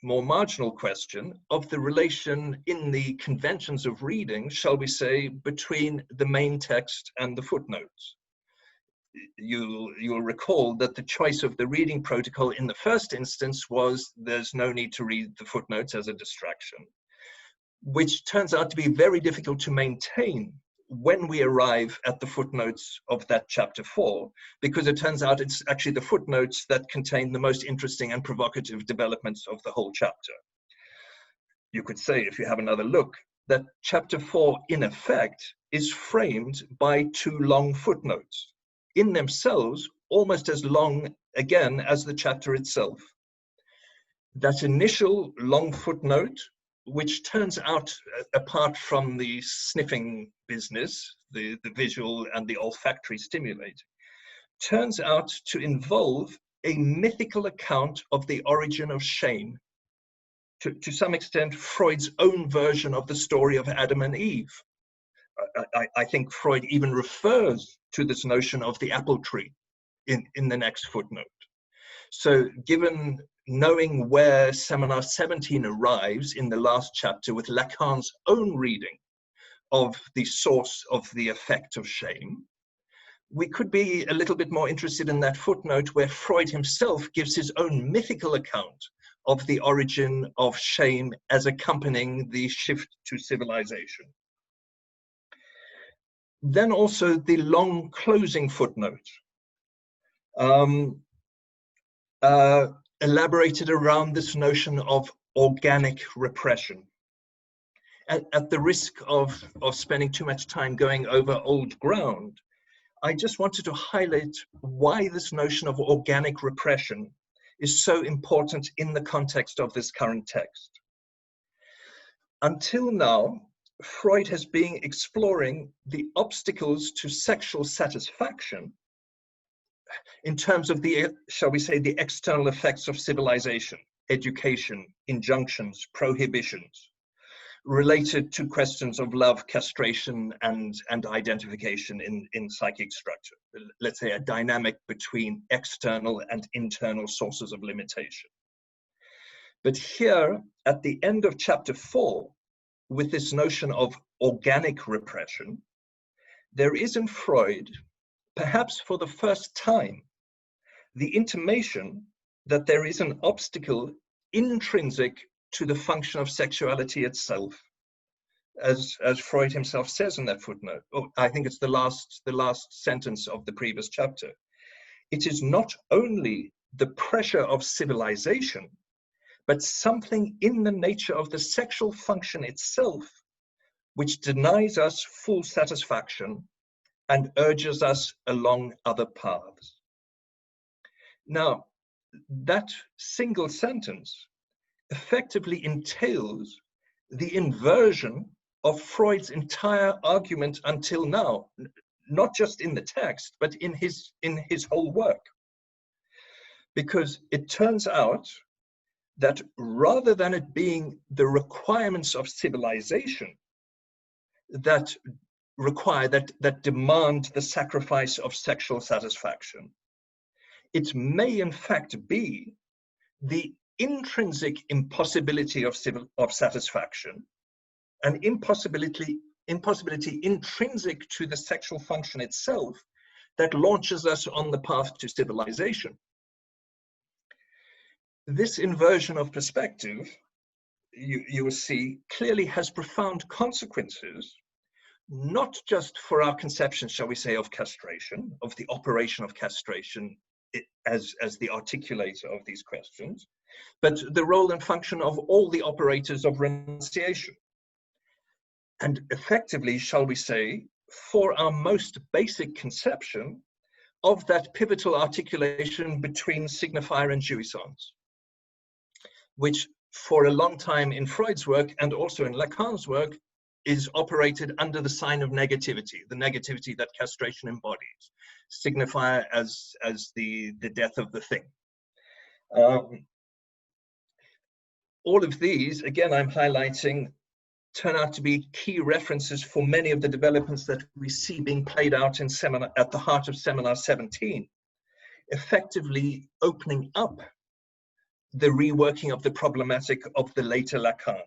more marginal question of the relation in the conventions of reading, shall we say, between the main text and the footnotes. You'll recall that the choice of the reading protocol in the first instance was there's no need to read the footnotes as a distraction, which turns out to be very difficult to maintain when we arrive at the footnotes of that chapter 4, because it turns out it's actually the footnotes that contain the most interesting and provocative developments of the whole chapter. You could say, if you have another look, that chapter 4, in effect, is framed by 2 long footnotes, in themselves almost as long, again, as the chapter itself. That initial long footnote, which turns out, apart from the sniffing business, the visual and the olfactory stimulating, turns out to involve a mythical account of the origin of shame, to some extent Freud's own version of the story of Adam and Eve. I think Freud even refers to this notion of the apple tree in the next footnote. So given knowing where Seminar 17 arrives in the last chapter with Lacan's own reading of the source of the effect of shame, we could be a little bit more interested in that footnote where Freud himself gives his own mythical account of the origin of shame as accompanying the shift to civilization. Then also the long closing footnote, elaborated around this notion of organic repression. At the risk of spending too much time going over old ground, I just wanted to highlight why this notion of organic repression is so important in the context of this current text. Until now, Freud has been exploring the obstacles to sexual satisfaction in terms of the, shall we say, the external effects of civilization, education, injunctions, prohibitions, related to questions of love, castration, and identification in psychic structure. Let's say a dynamic between external and internal sources of limitation. But here, at the end of chapter 4, with this notion of organic repression, there is in Freud, perhaps for the first time, the intimation that there is an obstacle intrinsic to the function of sexuality itself, as Freud himself says in that footnote. Oh, I think it's the last sentence of the previous chapter. It is not only the pressure of civilization, but something in the nature of the sexual function itself, which denies us full satisfaction and urges us along other paths. Now, that single sentence effectively entails the inversion of Freud's entire argument until now, not just in the text, but in his whole work. Because it turns out that rather than it being the requirements of civilization that demand the sacrifice of sexual satisfaction, it may in fact be the intrinsic impossibility of satisfaction, an impossibility intrinsic to the sexual function itself, that launches us on the path to civilization. This inversion of perspective, you will see, clearly has profound consequences, not just for our conception, shall we say, of castration, of the operation of castration as the articulator of these questions, but the role and function of all the operators of renunciation. And effectively, shall we say, for our most basic conception of that pivotal articulation between signifier and jouissance, which for a long time in Freud's work and also in Lacan's work is operated under the sign of negativity, the negativity that castration embodies, signifier as the death of the thing. All of these, again, I'm highlighting, turn out to be key references for many of the developments that we see being played out in seminar, at the heart of Seminar 17, effectively opening up the reworking of the problematic of the later Lacan,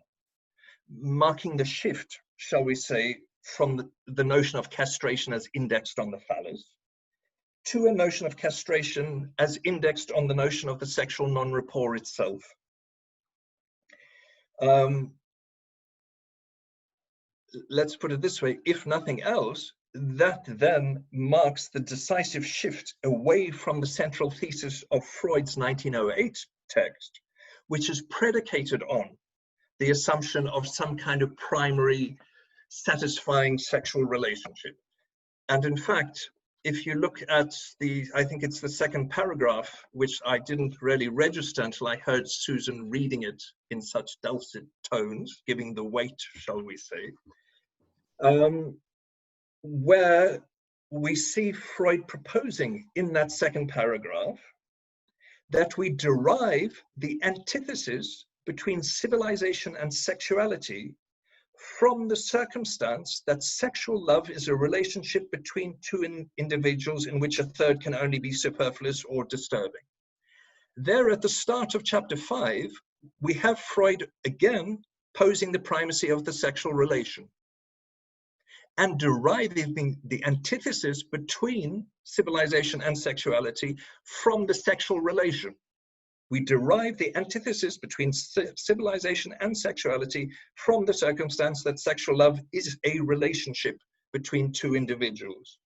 marking the shift, shall we say, from the notion of castration as indexed on the phallus to a notion of castration as indexed on the notion of the sexual non-rapport itself. Let's put it this way, if nothing else, that then marks the decisive shift away from the central thesis of Freud's 1908 text, which is predicated on the assumption of some kind of primary satisfying sexual relationship. And in fact, if you look at I think it's the second paragraph, which I didn't really register until I heard Susan reading it in such dulcet tones, giving the weight, shall we say, where we see Freud proposing in that second paragraph that we derive the antithesis between civilization and sexuality from the circumstance that sexual love is a relationship between two individuals in which a third can only be superfluous or disturbing. There at the start of chapter 5, we have Freud again posing the primacy of the sexual relation and deriving the antithesis between civilization and sexuality from the sexual relation. We derive the antithesis between civilization and sexuality from the circumstance that sexual love is a relationship between two individuals.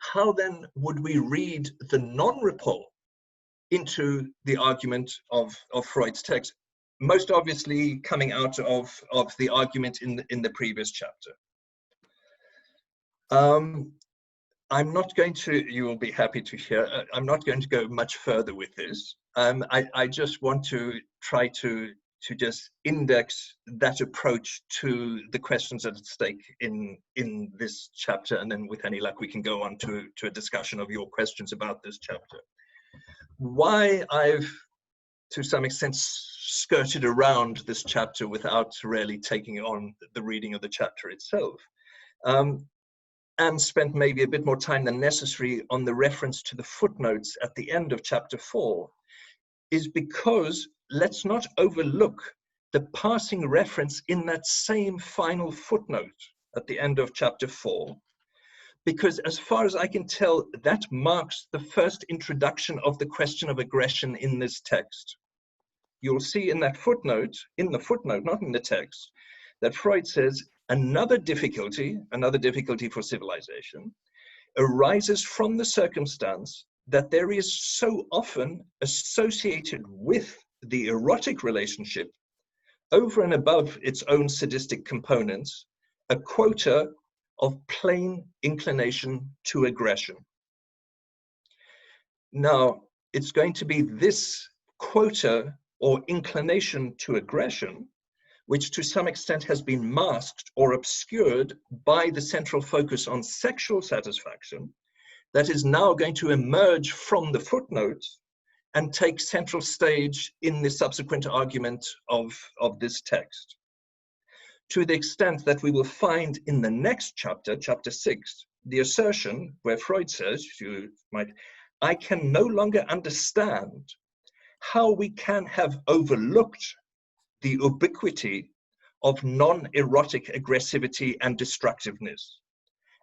how then would we read the non-rapport into the argument of Freud's text? Most obviously coming out of the argument in the previous chapter. I'm not going to, you will be happy to hear, I'm not going to go much further with this. I just want to try to just index that approach to the questions at stake in this chapter, and then with any luck we can go on to a discussion of your questions about this chapter. Why I've to some extent skirted around this chapter without really taking on the reading of the chapter itself, and spent maybe a bit more time than necessary on the reference to the footnotes at the end of chapter 4, is because let's not overlook the passing reference in that same final footnote at the end of chapter 4, because as far as I can tell, that marks the first introduction of the question of aggression in this text. You'll see in that footnote, not in the text, that Freud says another difficulty for civilization, arises from the circumstance that there is so often associated with the erotic relationship, over and above its own sadistic components, a quota of plain inclination to aggression. Now, it's going to be this quota or inclination to aggression, which to some extent has been masked or obscured by the central focus on sexual satisfaction, that is now going to emerge from the footnotes and take central stage in the subsequent argument of this text. To the extent that we will find in the next chapter, chapter 6, the assertion where Freud says, I can no longer understand how we can have overlooked the ubiquity of non-erotic aggressivity and destructiveness,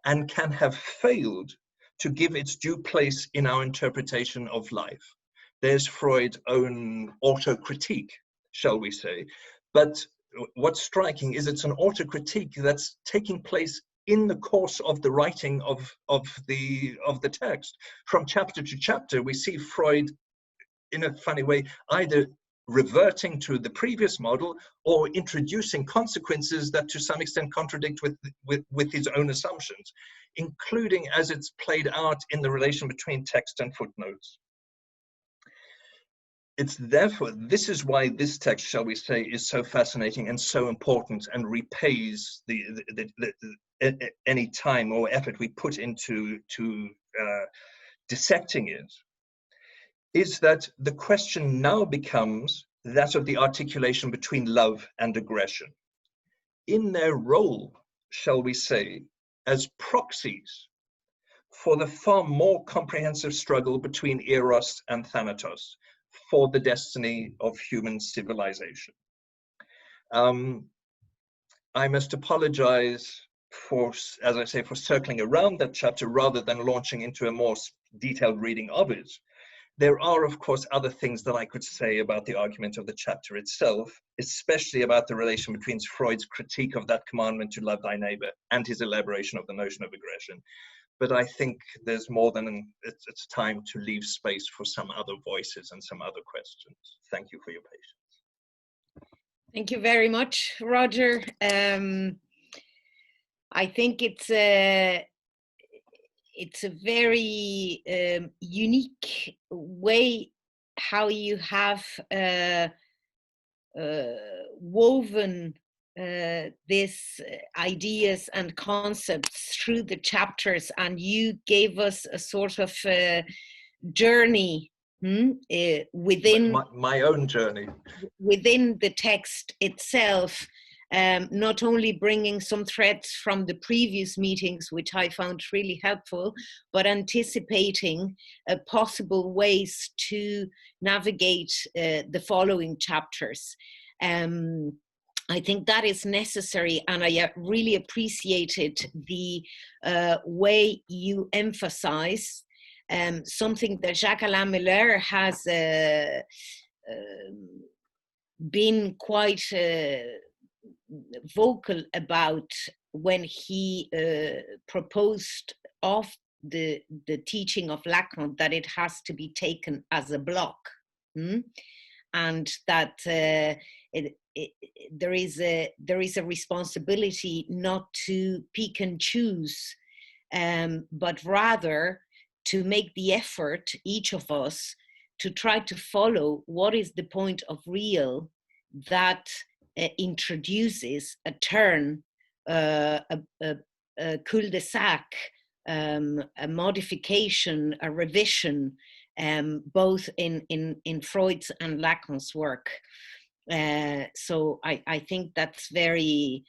and can have failed to give its due place in our interpretation of life. There's Freud's own autocritique, shall we say. But what's striking is it's an autocritique that's taking place in the course of the writing of the text. From chapter to chapter, we see Freud, in a funny way, either reverting to the previous model or introducing consequences that to some extent contradict with his own assumptions, including as it's played out in the relation between text and footnotes. It's therefore, this is why this text, shall we say, is so fascinating and so important, and repays any time or effort we put into dissecting it, is that the question now becomes that of the articulation between love and aggression. In their role, shall we say, as proxies for the far more comprehensive struggle between Eros and Thanatos for the destiny of human civilization. I must apologize for, as I say, for circling around that chapter rather than launching into a more detailed reading of it. There are, of course, other things that I could say about the argument of the chapter itself, especially about the relation between Freud's critique of that commandment to love thy neighbor and his elaboration of the notion of aggression. But I think there's more than it's time to leave space for some other voices and some other questions. Thank you for your patience. Thank you very much, Roger. I think it's a very unique way how you have woven these ideas and concepts through the chapters, and you gave us a sort of journey within my own journey within the text itself. Not only bringing some threads from the previous meetings, which I found really helpful, but anticipating possible ways to navigate the following chapters. I think that is necessary, and I really appreciated the way you emphasize something that Jacques-Alain Miller has been quite vocal about when he proposed of the teaching of Lacan that it has to be taken as a block, and that there is a responsibility not to pick and choose, but rather to make the effort, each of us, to try to follow what is the point of real that introduces a turn, a cul-de-sac, a modification, a revision, both in Freud's and Lacan's work. So I think that's very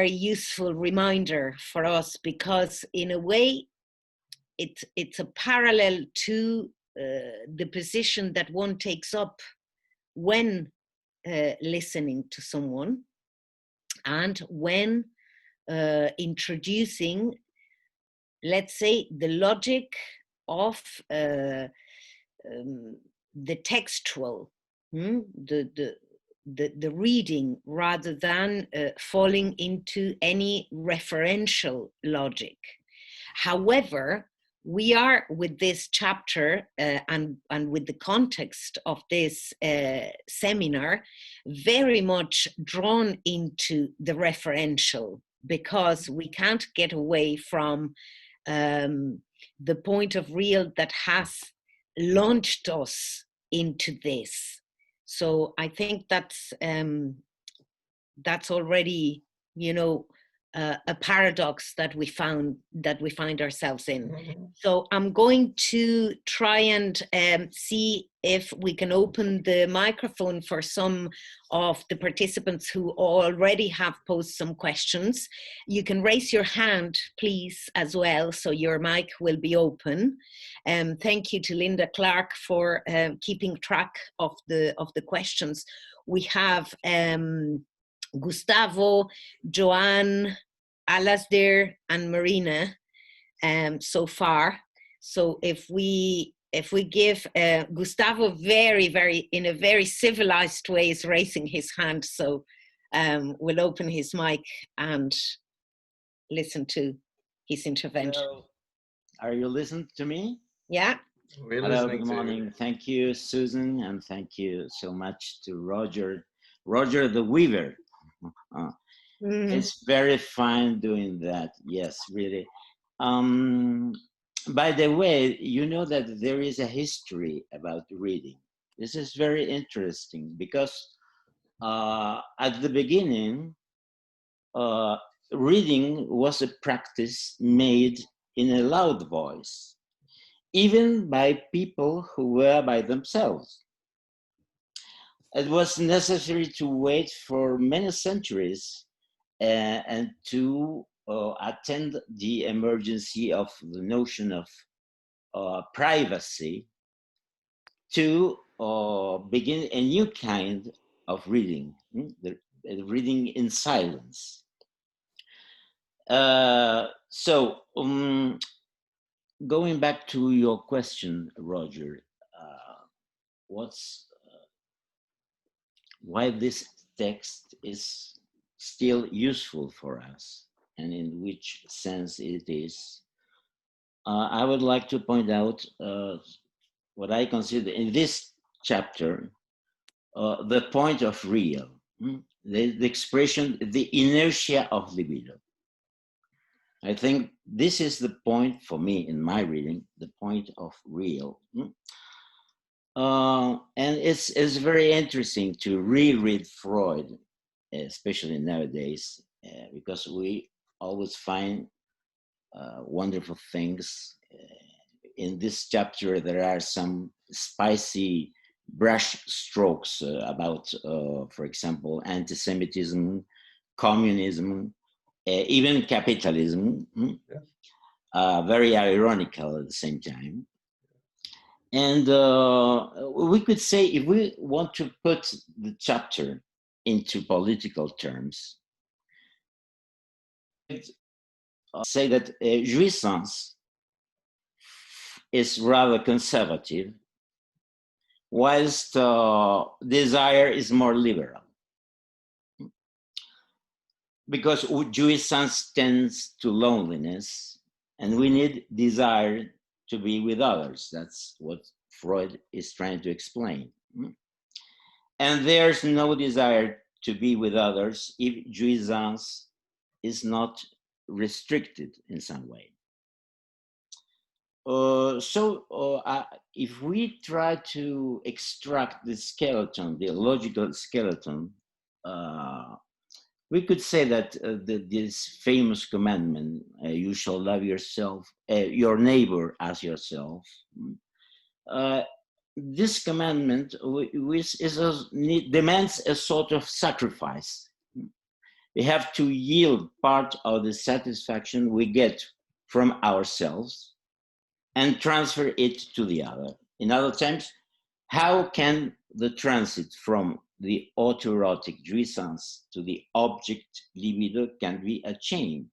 useful reminder for us, because in a way it's a parallel to the position that one takes up when listening to someone, and when introducing, let's say, the logic of the textual, the reading, rather than falling into any referential logic. However, we are, with this chapter and with the context of this seminar, very much drawn into the referential, because we can't get away from the point of real that has launched us into this. So I think that's already, a paradox that we find ourselves in. Mm-hmm. So I'm going to try and see if we can open the microphone for some of the participants who already have posed some questions. You can raise your hand, please, as well, so your mic will be open. Thank you to Linda Clarke for keeping track of the questions. We have Gustavo, Joanne, Alasdair, and Marina so far. So if we give Gustavo in a very civilized way is raising his hand, so we'll open his mic and listen to his intervention. Hello. Are you listening to me? Yeah. Hello, good morning. Thank you, Susan, and thank you so much to Roger the Weaver. It's very fine doing that. Yes, really. By the way, you know that there is a history about reading. This is very interesting because at the beginning, reading was a practice made in a loud voice, even by people who were by themselves. It was necessary to wait for many centuries and to attend the emergency of the notion of privacy to begin a new kind of reading, the reading in silence. Going back to your question, Roger, why this text is still useful for us and in which sense it is. I would like to point out what I consider in this chapter the point of real, the expression, the inertia of libido. I think this is the point for me in my reading, the point of real. And it's very interesting to reread Freud, especially nowadays, because we always find wonderful things. In this chapter, there are some spicy brush strokes about, for example, anti-Semitism, communism, even capitalism, very ironical at the same time. And we could say, if we want to put the chapter into political terms, say that jouissance is rather conservative, whilst desire is more liberal. Because jouissance tends to loneliness, and we need desire to be with others. That's what Freud is trying to explain. And there's no desire to be with others if jouissance is not restricted in some way. If we try to extract the skeleton, the logical skeleton, we could say that this famous commandment, you shall love yourself, your neighbor as yourself, this commandment demands a sort of sacrifice. We have to yield part of the satisfaction we get from ourselves and transfer it to the other. In other terms, how can the transit from the autoerotic jouissance to the object libido can be achieved?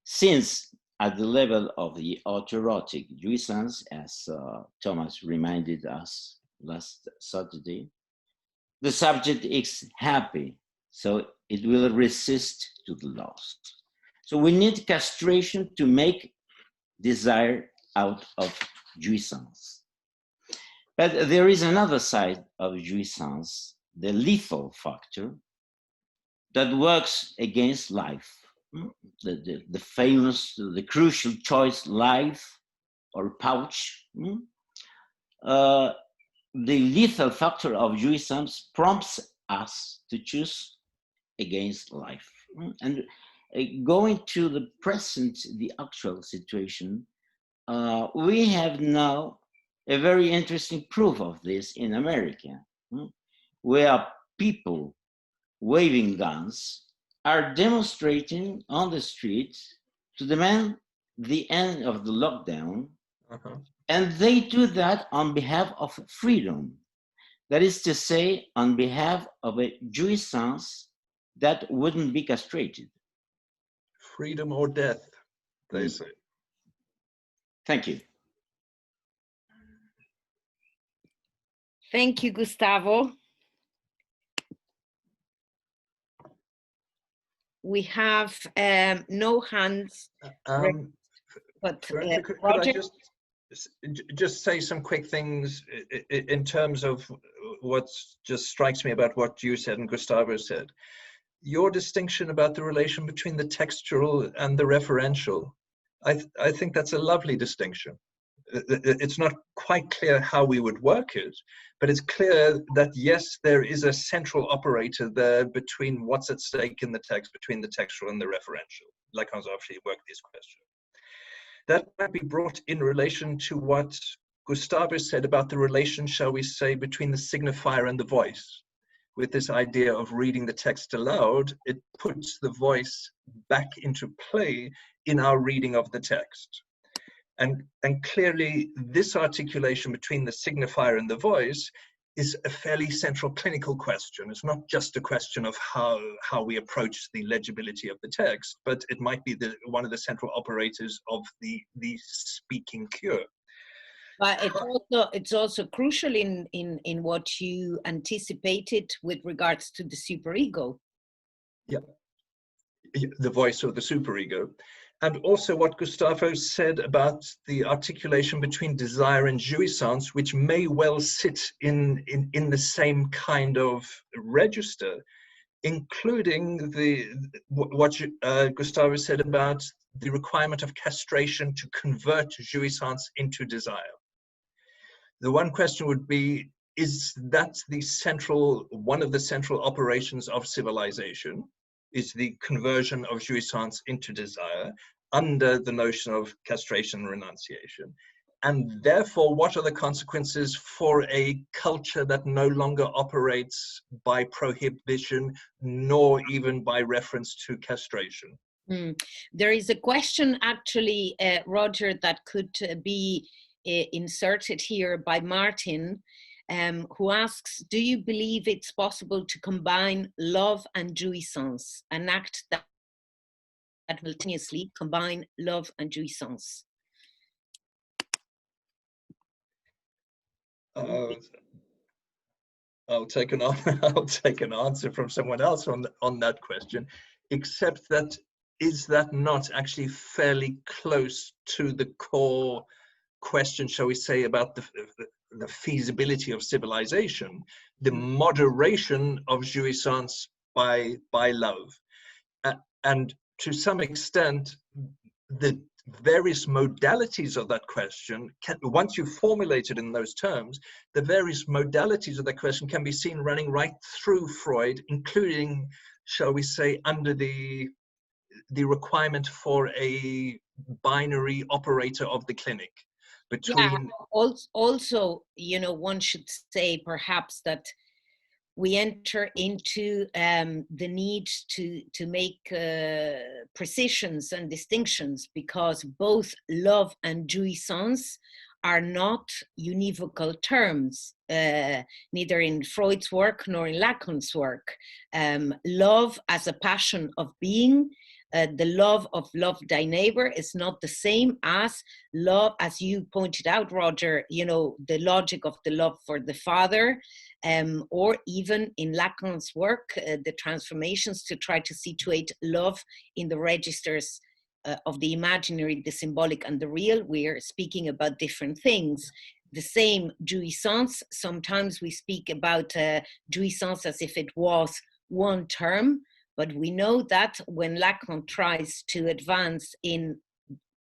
Since at the level of the autoerotic jouissance, as Thomas reminded us last Saturday, the subject is happy, so it will resist to the loss. So we need castration to make desire out of jouissance. But there is another side of jouissance, the lethal factor, that works against life. The famous, the crucial choice, life or pouch. The lethal factor of jouissance prompts us to choose against life. And going to the present, the actual situation, we have now a very interesting proof of this in America, where people waving guns are demonstrating on the streets to demand the end of the lockdown. And they do that on behalf of freedom. That is to say, on behalf of a jouissance that wouldn't be castrated. Freedom or death, they say. Thank you. Thank you, Gustavo. We have no hands, but could I just say some quick things in terms of what just strikes me about what you said and Gustavo said. Your distinction about the relation between the textual and the referential, I think that's a lovely distinction. It's not quite clear how we would work it, but it's clear that yes, there is a central operator there between what's at stake in the text, between the textual and the referential. Lacan's actually worked this question. That might be brought in relation to what Gustavo said about the relation, shall we say, between the signifier and the voice. With this idea of reading the text aloud, it puts the voice back into play in our reading of the text. And clearly, this articulation between the signifier and the voice is a fairly central clinical question. It's not just a question of how we approach the legibility of the text, but it might be one of the central operators of the speaking cure. But it's also crucial in what you anticipated with regards to the superego. Yeah, the voice or the superego. And also what Gustavo said about the articulation between desire and jouissance, which may well sit in the same kind of register, including what Gustavo said about the requirement of castration to convert jouissance into desire. The one question would be, is that one of the central operations of civilization? Is the conversion of jouissance into desire under the notion of castration and renunciation? And therefore, what are the consequences for a culture that no longer operates by prohibition, nor even by reference to castration? There is a question actually, Roger, that could be inserted here by Martin, who asks, do you believe it's possible to combine love and jouissance, an act that simultaneously combine love and jouissance? I'll take an answer from someone else on that question, except that is that not actually fairly close to the core question, shall we say, about the feasibility of civilization, the moderation of jouissance by love? And to some extent, the various modalities of that question, once you formulate it in those terms, the various modalities of that question can be seen running right through Freud, including, shall we say, under the requirement for a binary operator of the clinic between. Yeah, also, you know, one should say perhaps that we enter into the need to make precisions and distinctions, because both love and jouissance are not univocal terms, neither in Freud's work nor in Lacan's work. Love as a passion of being, the love of love thy neighbor, is not the same as love, as you pointed out, Roger, you know, the logic of the love for the father, or even in Lacan's work, the transformations to try to situate love in the registers of the imaginary, the symbolic, and the real. We are speaking about different things. The same jouissance, sometimes we speak about jouissance as if it was one term, but we know that when Lacan tries to advance in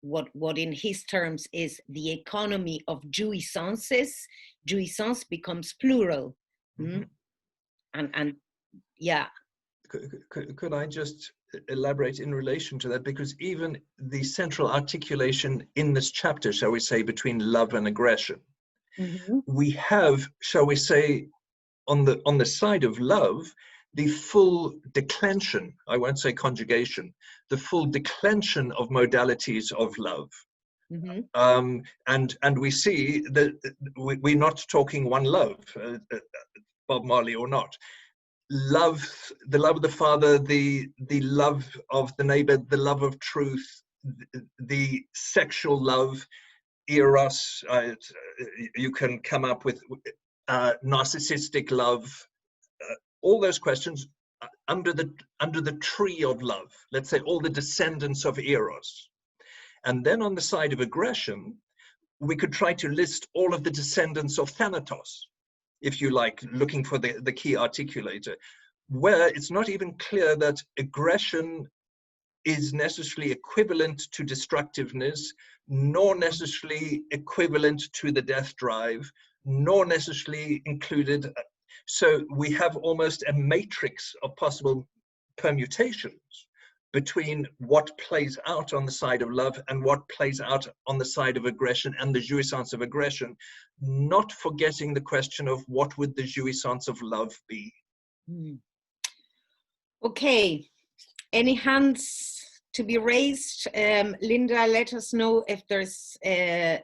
what in his terms is the economy of jouissances, jouissance becomes plural. Mm-hmm. And yeah. Could I just elaborate in relation to that? Because even the central articulation in this chapter, shall we say, between love and aggression, we have, shall we say, on the side of love, the full declension, I won't say conjugation, the full declension of modalities of love. And we see that we're not talking one love, Bob Marley or not. Love, the love of the father, the love of the neighbor, the love of truth, the sexual love, eros, you can come up with narcissistic love, all those questions under the tree of love, let's say all the descendants of eros. And then on the side of aggression, we could try to list all of the descendants of thanatos, if you like, looking for the key articulator, where it's not even clear that aggression is necessarily equivalent to destructiveness, nor necessarily equivalent to the death drive, nor necessarily included. So we have almost a matrix of possible permutations between what plays out on the side of love and what plays out on the side of aggression and the jouissance of aggression, not forgetting the question of what would the jouissance of love be. Okay, any hands to be raised? Linda, let us know if there's been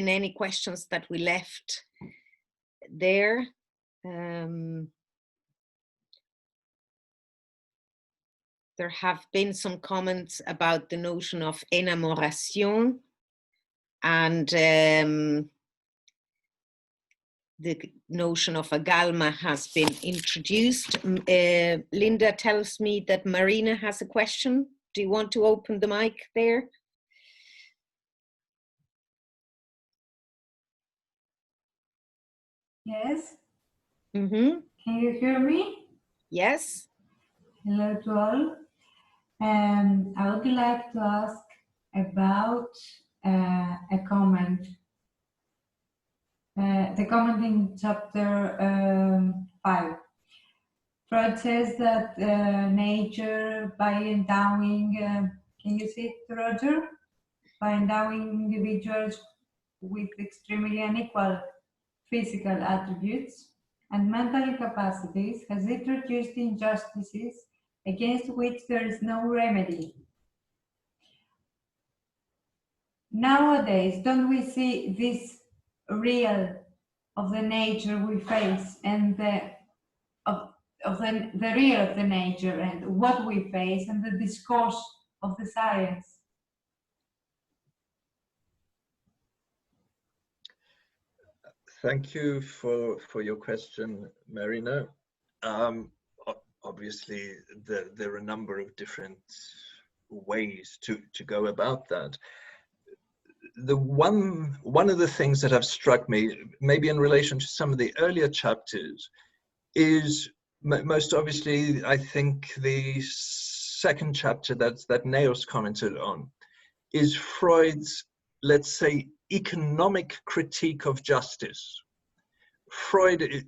any questions that we left there. There have been some comments about the notion of enamoration, and the notion of agalma has been introduced. Linda tells me that Marina has a question. Do you want to open the mic there? Yes. Can you hear me? Yes. Hello to all. I would like to ask about a comment. The comment in chapter 5. Freud says that nature, by endowing, can you see it, Roger? By endowing individuals with extremely unequal physical attributes and mental capacities, has introduced injustices against which there is no remedy. Nowadays, don't we see this real of the nature we face and the real of the nature and what we face and the discourse of the science? Thank you for your question, Marina. Obviously, there are a number of different ways to go about that. The one of the things that have struck me, maybe in relation to some of the earlier chapters, is most obviously, I think, the second chapter that Neus commented on, is Freud's, let's say, economic critique of justice. Freud,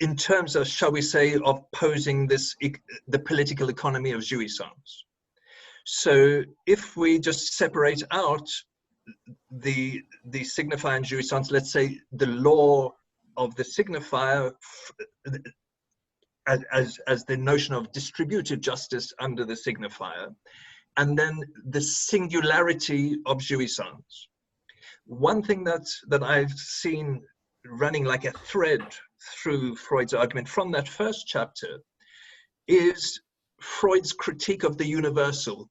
in terms of, shall we say, of posing the political economy of jouissance. So if we just separate out the signifier and jouissance, let's say the law of the signifier as the notion of distributed justice under the signifier, and then the singularity of jouissance. One thing that I've seen running like a thread through Freud's argument from that first chapter is Freud's critique of the universal.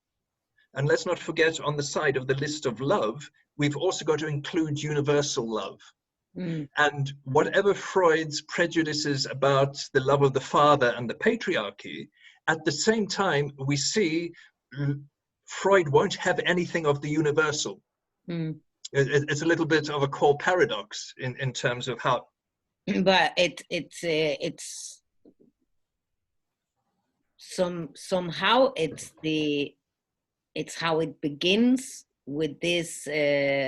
And let's not forget, on the side of the list of love, we've also got to include universal love. And whatever Freud's prejudices about the love of the father and the patriarchy, at the same time, we see Freud won't have anything of the universal. It's a little bit of a core paradox in terms of how. But it's somehow it's how it begins with this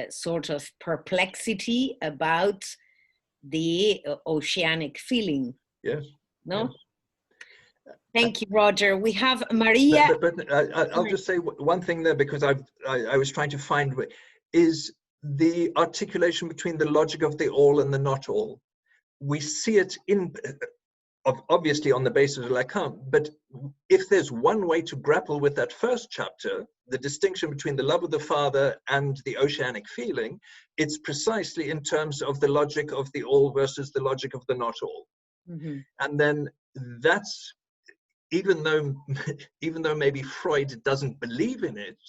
sort of perplexity about the oceanic feeling. Yes. No. Yes. Thank you, Roger. We have Maria. But I'll just say one thing there, because I was trying to find is the articulation between the logic of the all and the not all. We see it obviously on the basis of Lacan, but if there's one way to grapple with that first chapter, the distinction between the love of the father and the oceanic feeling, it's precisely in terms of the logic of the all versus the logic of the not all. And then that's, even though maybe Freud doesn't believe in it,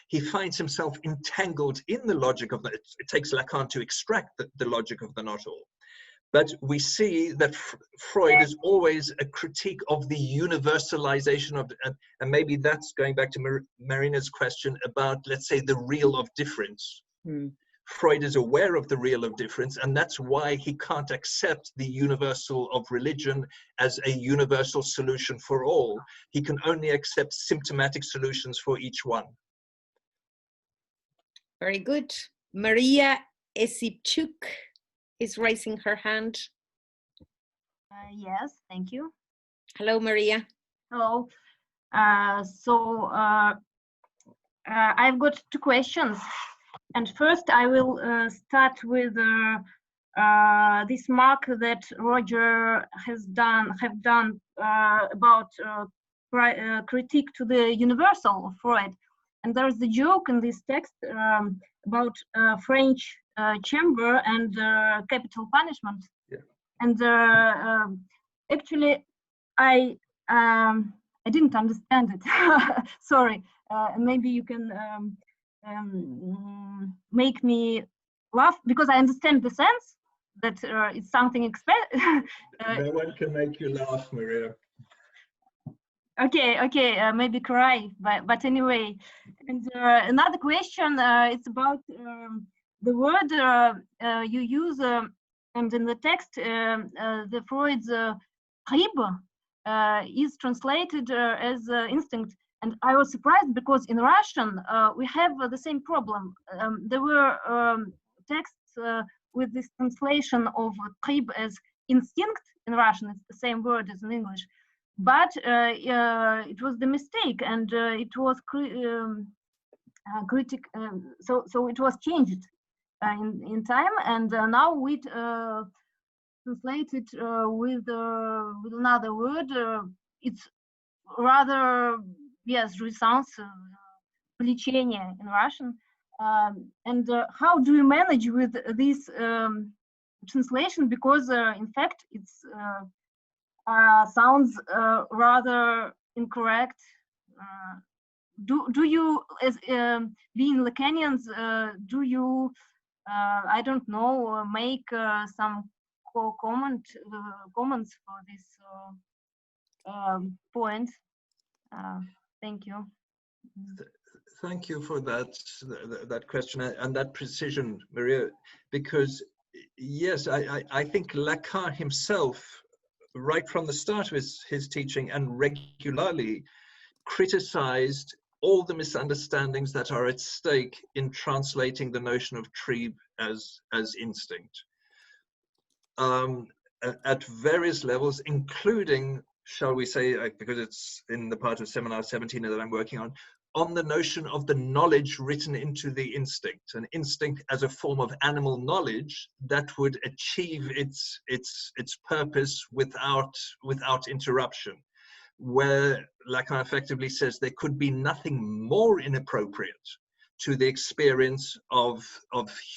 he finds himself entangled in the logic of it takes Lacan to extract the logic of the not all. But we see that Freud is always a critique of the universalization of, and maybe that's going back to Marina's question about, let's say, the real of difference. Freud is aware of the real of difference, and that's why he can't accept the universal of religion as a universal solution for all. He can only accept symptomatic solutions for each one. Very good. Maria Esipchuk is raising her hand. Yes, thank you. Hello, Maria. Hello. I've got two questions. And first, I will start with this mark that Roger have done about critique to the universal of Freud. And there's the joke in this text about French chamber and capital punishment. Yeah. And actually, I didn't understand it. Sorry. Maybe you can make me laugh, because I understand the sense that it's something no one can make you laugh, Maria. Okay, maybe cry, but anyway. And another question, it's about the word you use, and in the text, the Freud's Trieb is translated as instinct. And I was surprised, because in Russian, we have the same problem. There were texts with this translation of Trieb as instinct in Russian. It's the same word as in English. But it was the mistake, and it was so it was changed in time, and now we translate it with another word. It's rather, yes, jouissance, влечение in Russian. And how do you manage with this translation? Because in fact, it's sounds rather incorrect. Do you, as being Lacanians, do you, I don't know, make some comments for this point? Thank you. Thank you for that question and that precision, Maria, because yes, I think Lacan himself, right from the start of his teaching and regularly, criticized all the misunderstandings that are at stake in translating the notion of trieb as instinct at various levels, including, shall we say, because it's in the part of Seminar 17 that I'm working on the notion of the knowledge written into the instinct, an instinct as a form of animal knowledge that would achieve its purpose without interruption, where Lacan effectively says there could be nothing more inappropriate to the experience of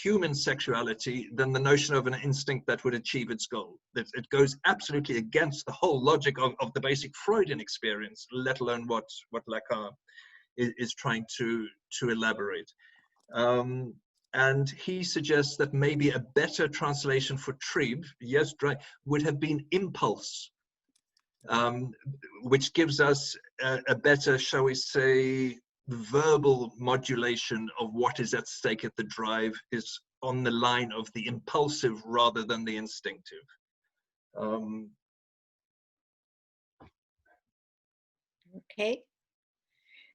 human sexuality than the notion of an instinct that would achieve its goal. It goes absolutely against the whole logic of the basic Freudian experience, let alone what Lacan is trying to elaborate. And he suggests that maybe a better translation for trieb, yes, would have been impulse, which gives us a better, shall we say, verbal modulation of what is at stake at the drive, is on the line of the impulsive rather than the instinctive. Okay.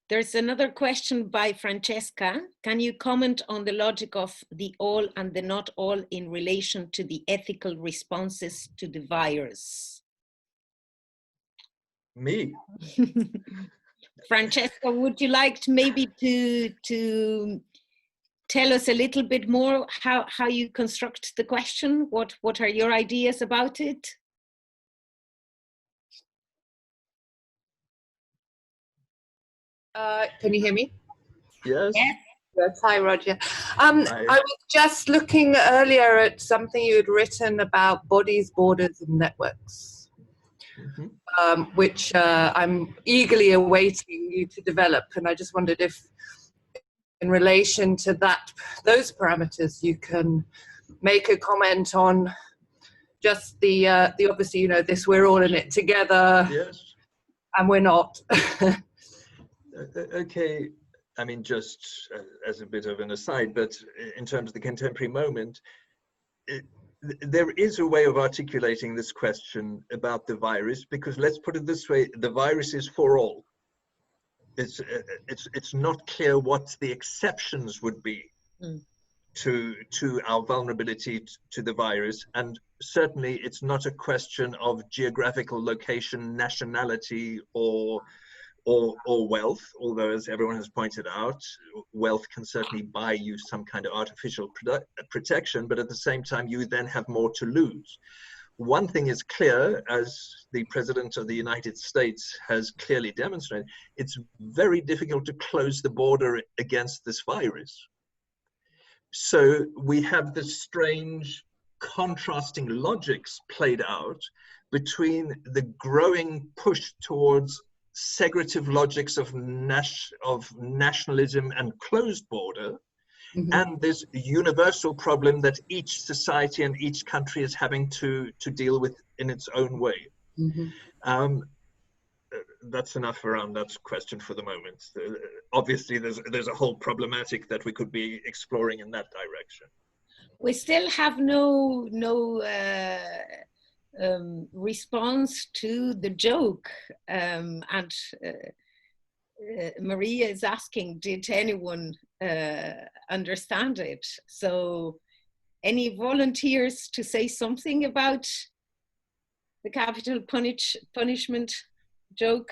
There's another question by Francesca. Can you comment on the logic of the all and the not all in relation to the ethical responses to the virus? Me? Francesca, would you like to maybe to tell us a little bit more how you construct the question? What are your ideas about it? Can you hear me? Yes. Yes. Hi, Roger. Hi. I was just looking earlier at something you had written about bodies, borders, and networks, which I'm eagerly awaiting you to develop. And I just wondered if, in relation to those parameters, you can make a comment on just the obviously, this we're all in it together. Yes. And we're not. Okay, I mean, just as a bit of an aside, but in terms of the contemporary moment, there is a way of articulating this question about the virus, because let's put it this way, the virus is for all. It's not clear what the exceptions would be to our vulnerability to the virus, and certainly it's not a question of geographical location, nationality, or wealth, although, as everyone has pointed out, wealth can certainly buy you some kind of artificial protection, but at the same time you then have more to lose. One thing is clear, as the President of the United States has clearly demonstrated, it's very difficult to close the border against this virus. So we have this strange contrasting logics played out between the growing push towards segregative logics of nationalism and closed border, and this universal problem that each society and each country is having to deal with in its own way. That's enough around that question for the moment. Obviously, there's a whole problematic that we could be exploring in that direction. We still have no response to the joke, and Maria is asking, did anyone understand it? So any volunteers to say something about the capital punishment joke?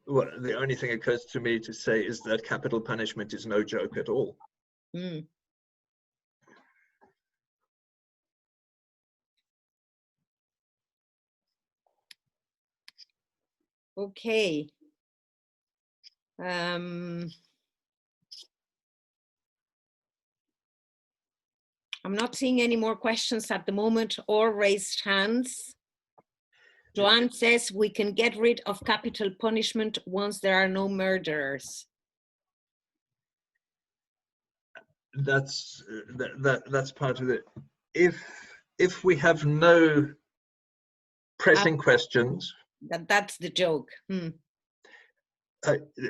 Well, the only thing that occurs to me to say is that capital punishment is no joke at all. Okay. I'm not seeing any more questions at the moment or raised hands. Joanne says we can get rid of capital punishment once there are no murderers. That's part of it. If we have no pressing questions, that's the joke.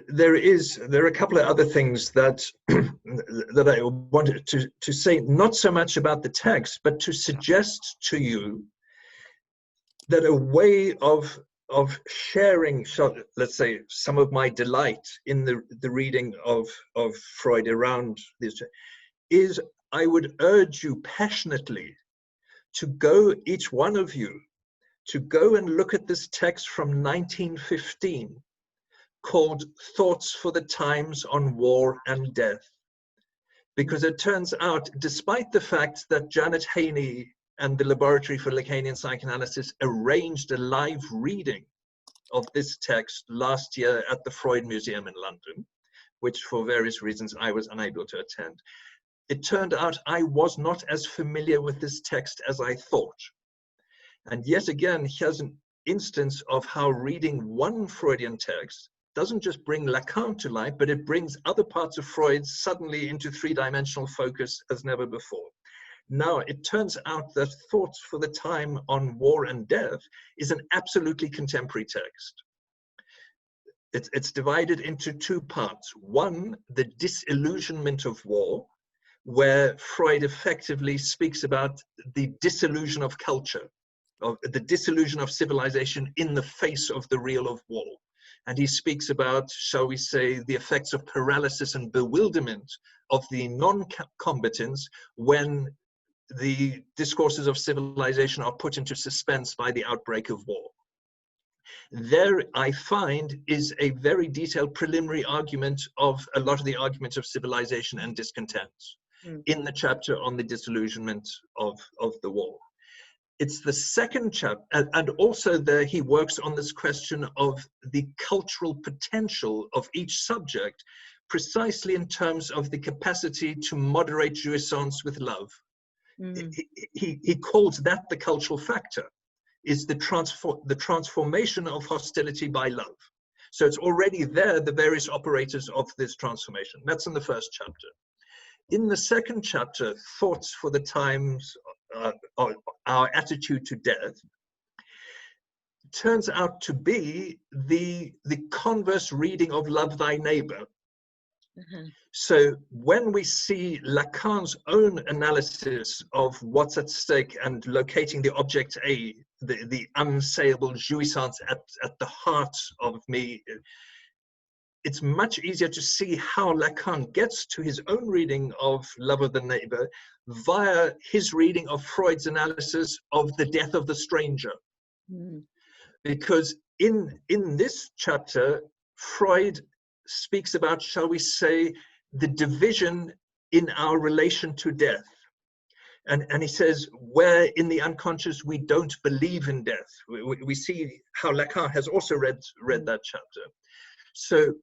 there are a couple of other things that that I wanted to say, not so much about the text, but to suggest to you that a way of sharing, let's say, some of my delight in the reading of Freud around this is, I would urge you passionately to go, each one of you, to go and look at this text from 1915 called Thoughts for the Times on War and Death. Because it turns out, despite the fact that Janet Heanue and the Laboratory for Lacanian Psychoanalysis arranged a live reading of this text last year at the Freud Museum in London, which for various reasons I was unable to attend, it turned out I was not as familiar with this text as I thought. And yet again, here's an instance of how reading one Freudian text doesn't just bring Lacan to light, but it brings other parts of Freud suddenly into three-dimensional focus as never before. Now, it turns out that Thoughts for the Time on War and Death is an absolutely contemporary text. It's divided into two parts. One, the disillusionment of war, where Freud effectively speaks about the disillusion of culture, of the disillusion of civilization in the face of the real of war. And he speaks about, shall we say, the effects of paralysis and bewilderment of the non-combatants when the discourses of civilization are put into suspense by the outbreak of war. There, I find, is a very detailed preliminary argument of a lot of the arguments of civilization and discontents in the chapter on the disillusionment of the war. It's the second chapter, and also there he works on this question of the cultural potential of each subject, precisely in terms of the capacity to moderate jouissance with love. He calls that the cultural factor, is the transformation of hostility by love. So it's already there, the various operators of this transformation. That's in the first chapter. In the second chapter, Thoughts for the Times, Our Attitude to Death, turns out to be the converse reading of Love Thy Neighbor. So when we see Lacan's own analysis of what's at stake and locating the object A, the unsayable jouissance at the heart of me, it's much easier to see how Lacan gets to his own reading of Love of the Neighbor via his reading of Freud's analysis of the death of the stranger. Because in this chapter, Freud speaks about, shall we say, the division in our relation to death. And he says, where in the unconscious we don't believe in death. We see how Lacan has also read that chapter. So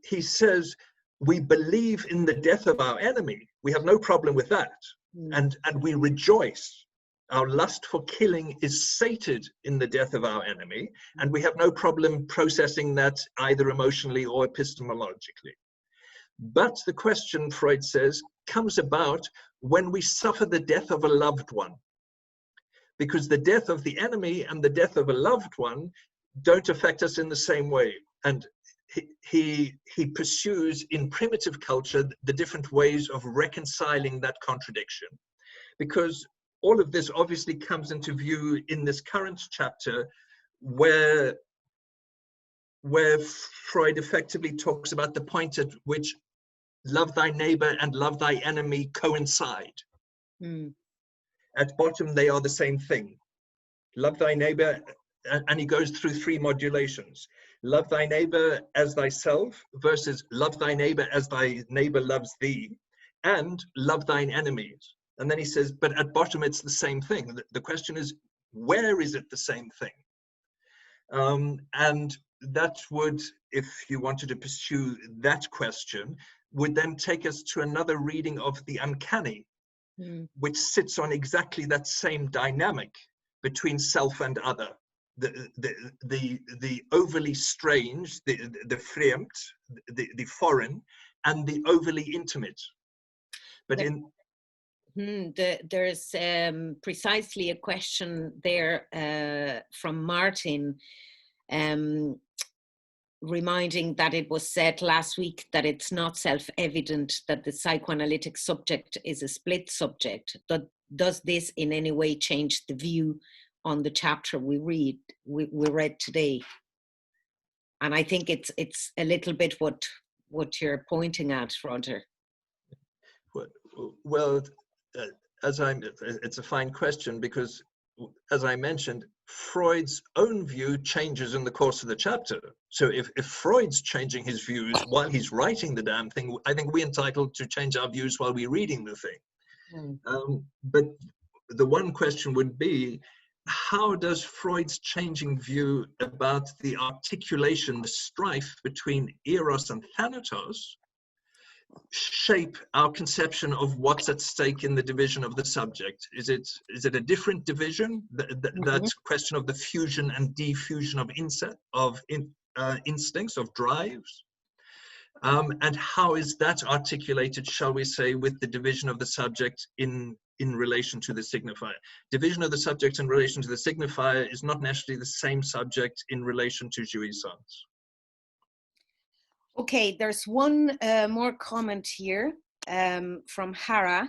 he says, we believe in the death of our enemy. We have no problem with that. And we rejoice. Our lust for killing is sated in the death of our enemy. And we have no problem processing that either emotionally or epistemologically. But the question, Freud says, comes about when we suffer the death of a loved one. Because the death of the enemy and the death of a loved one don't affect us in the same way. And he pursues in primitive culture the different ways of reconciling that contradiction. Because all of this obviously comes into view in this current chapter where Freud effectively talks about the point at which love thy neighbor and love thy enemy coincide. At bottom, they are the same thing. Love thy neighbor, and he goes through three modulations. Love thy neighbor as thyself versus love thy neighbor as thy neighbor loves thee, and love thine enemies. And then he says, but at bottom, it's the same thing. The question is, where is it the same thing? And that would, if you wanted to pursue that question, would then take us to another reading of the uncanny, which sits on exactly that same dynamic between self and other. The overly strange, the vreemd, the foreign, and the overly intimate. But there's precisely a question there from Martin. reminding that it was said last week that it's not self-evident that the psychoanalytic subject is a split subject. Does this in any way change the view on the chapter we read today? And I think it's a little bit what you're pointing at, Roger. Well, it's a fine question, because as I mentioned, Freud's own view changes in the course of the chapter. So if Freud's changing his views while he's writing the damn thing, I think we're entitled to change our views while we're reading the thing. But the one question would be, how does Freud's changing view about the articulation, the strife between eros and thanatos, shape our conception of what's at stake in the division of the subject? Is it a different division? That question of the fusion and diffusion of instincts, of drives? And how is that articulated, shall we say, with the division of the subject in relation to the signifier? Division of the subject in relation to the signifier is not necessarily the same subject in relation to jouissance. Okay, there's one more comment here from Hara,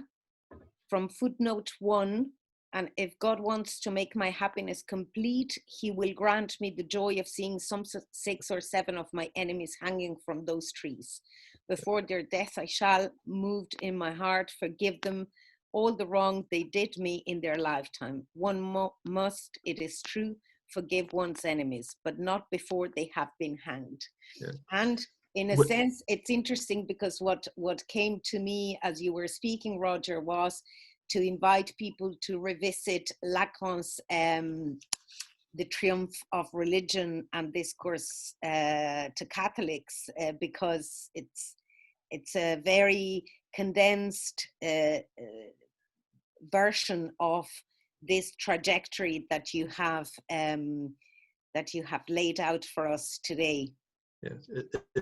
from footnote 1. And if God wants to make my happiness complete, he will grant me the joy of seeing some 6 or 7 of my enemies hanging from those trees. Before their death, I shall, moved in my heart, forgive them all the wrong they did me in their lifetime. One must, it is true, forgive one's enemies, but not before they have been hanged. Yeah. And in a sense, it's interesting, because what came to me as you were speaking, Roger, was to invite people to revisit Lacan's The Triumph of Religion and Discourse to Catholics, because it's a very condensed version of this trajectory that you have laid out for us today. Yes,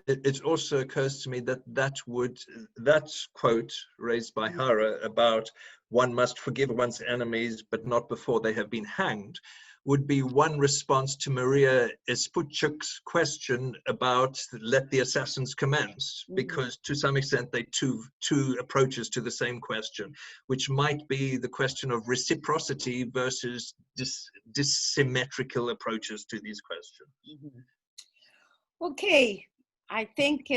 it also occurs to me that quote raised by Hara about one must forgive one's enemies but not before they have been hanged would be one response to Maria Espuchuk's question about let the assassins commence, because to some extent they two approaches to the same question, which might be the question of reciprocity versus dissymmetrical approaches to these questions. Okay, I think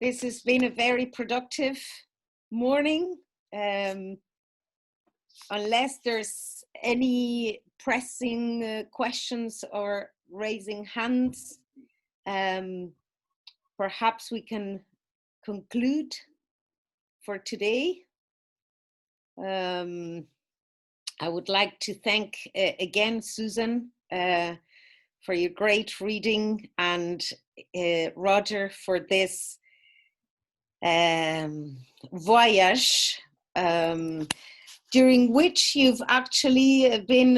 this has been a very productive morning. Unless there's any pressing questions or raising hands, perhaps we can conclude for today. I would like to thank again Susan for your great reading, and Roger for this voyage, during which you've actually been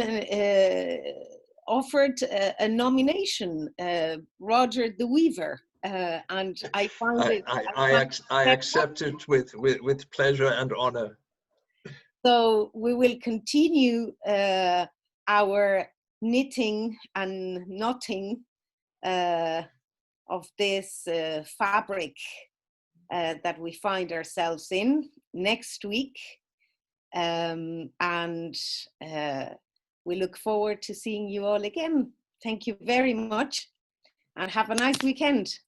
offered a nomination, Roger the Weaver, and I find I accept it with pleasure and honor. So we will continue our knitting and knotting of this fabric that we find ourselves in next week, and we look forward to seeing you all again. Thank you very much, and have a nice weekend.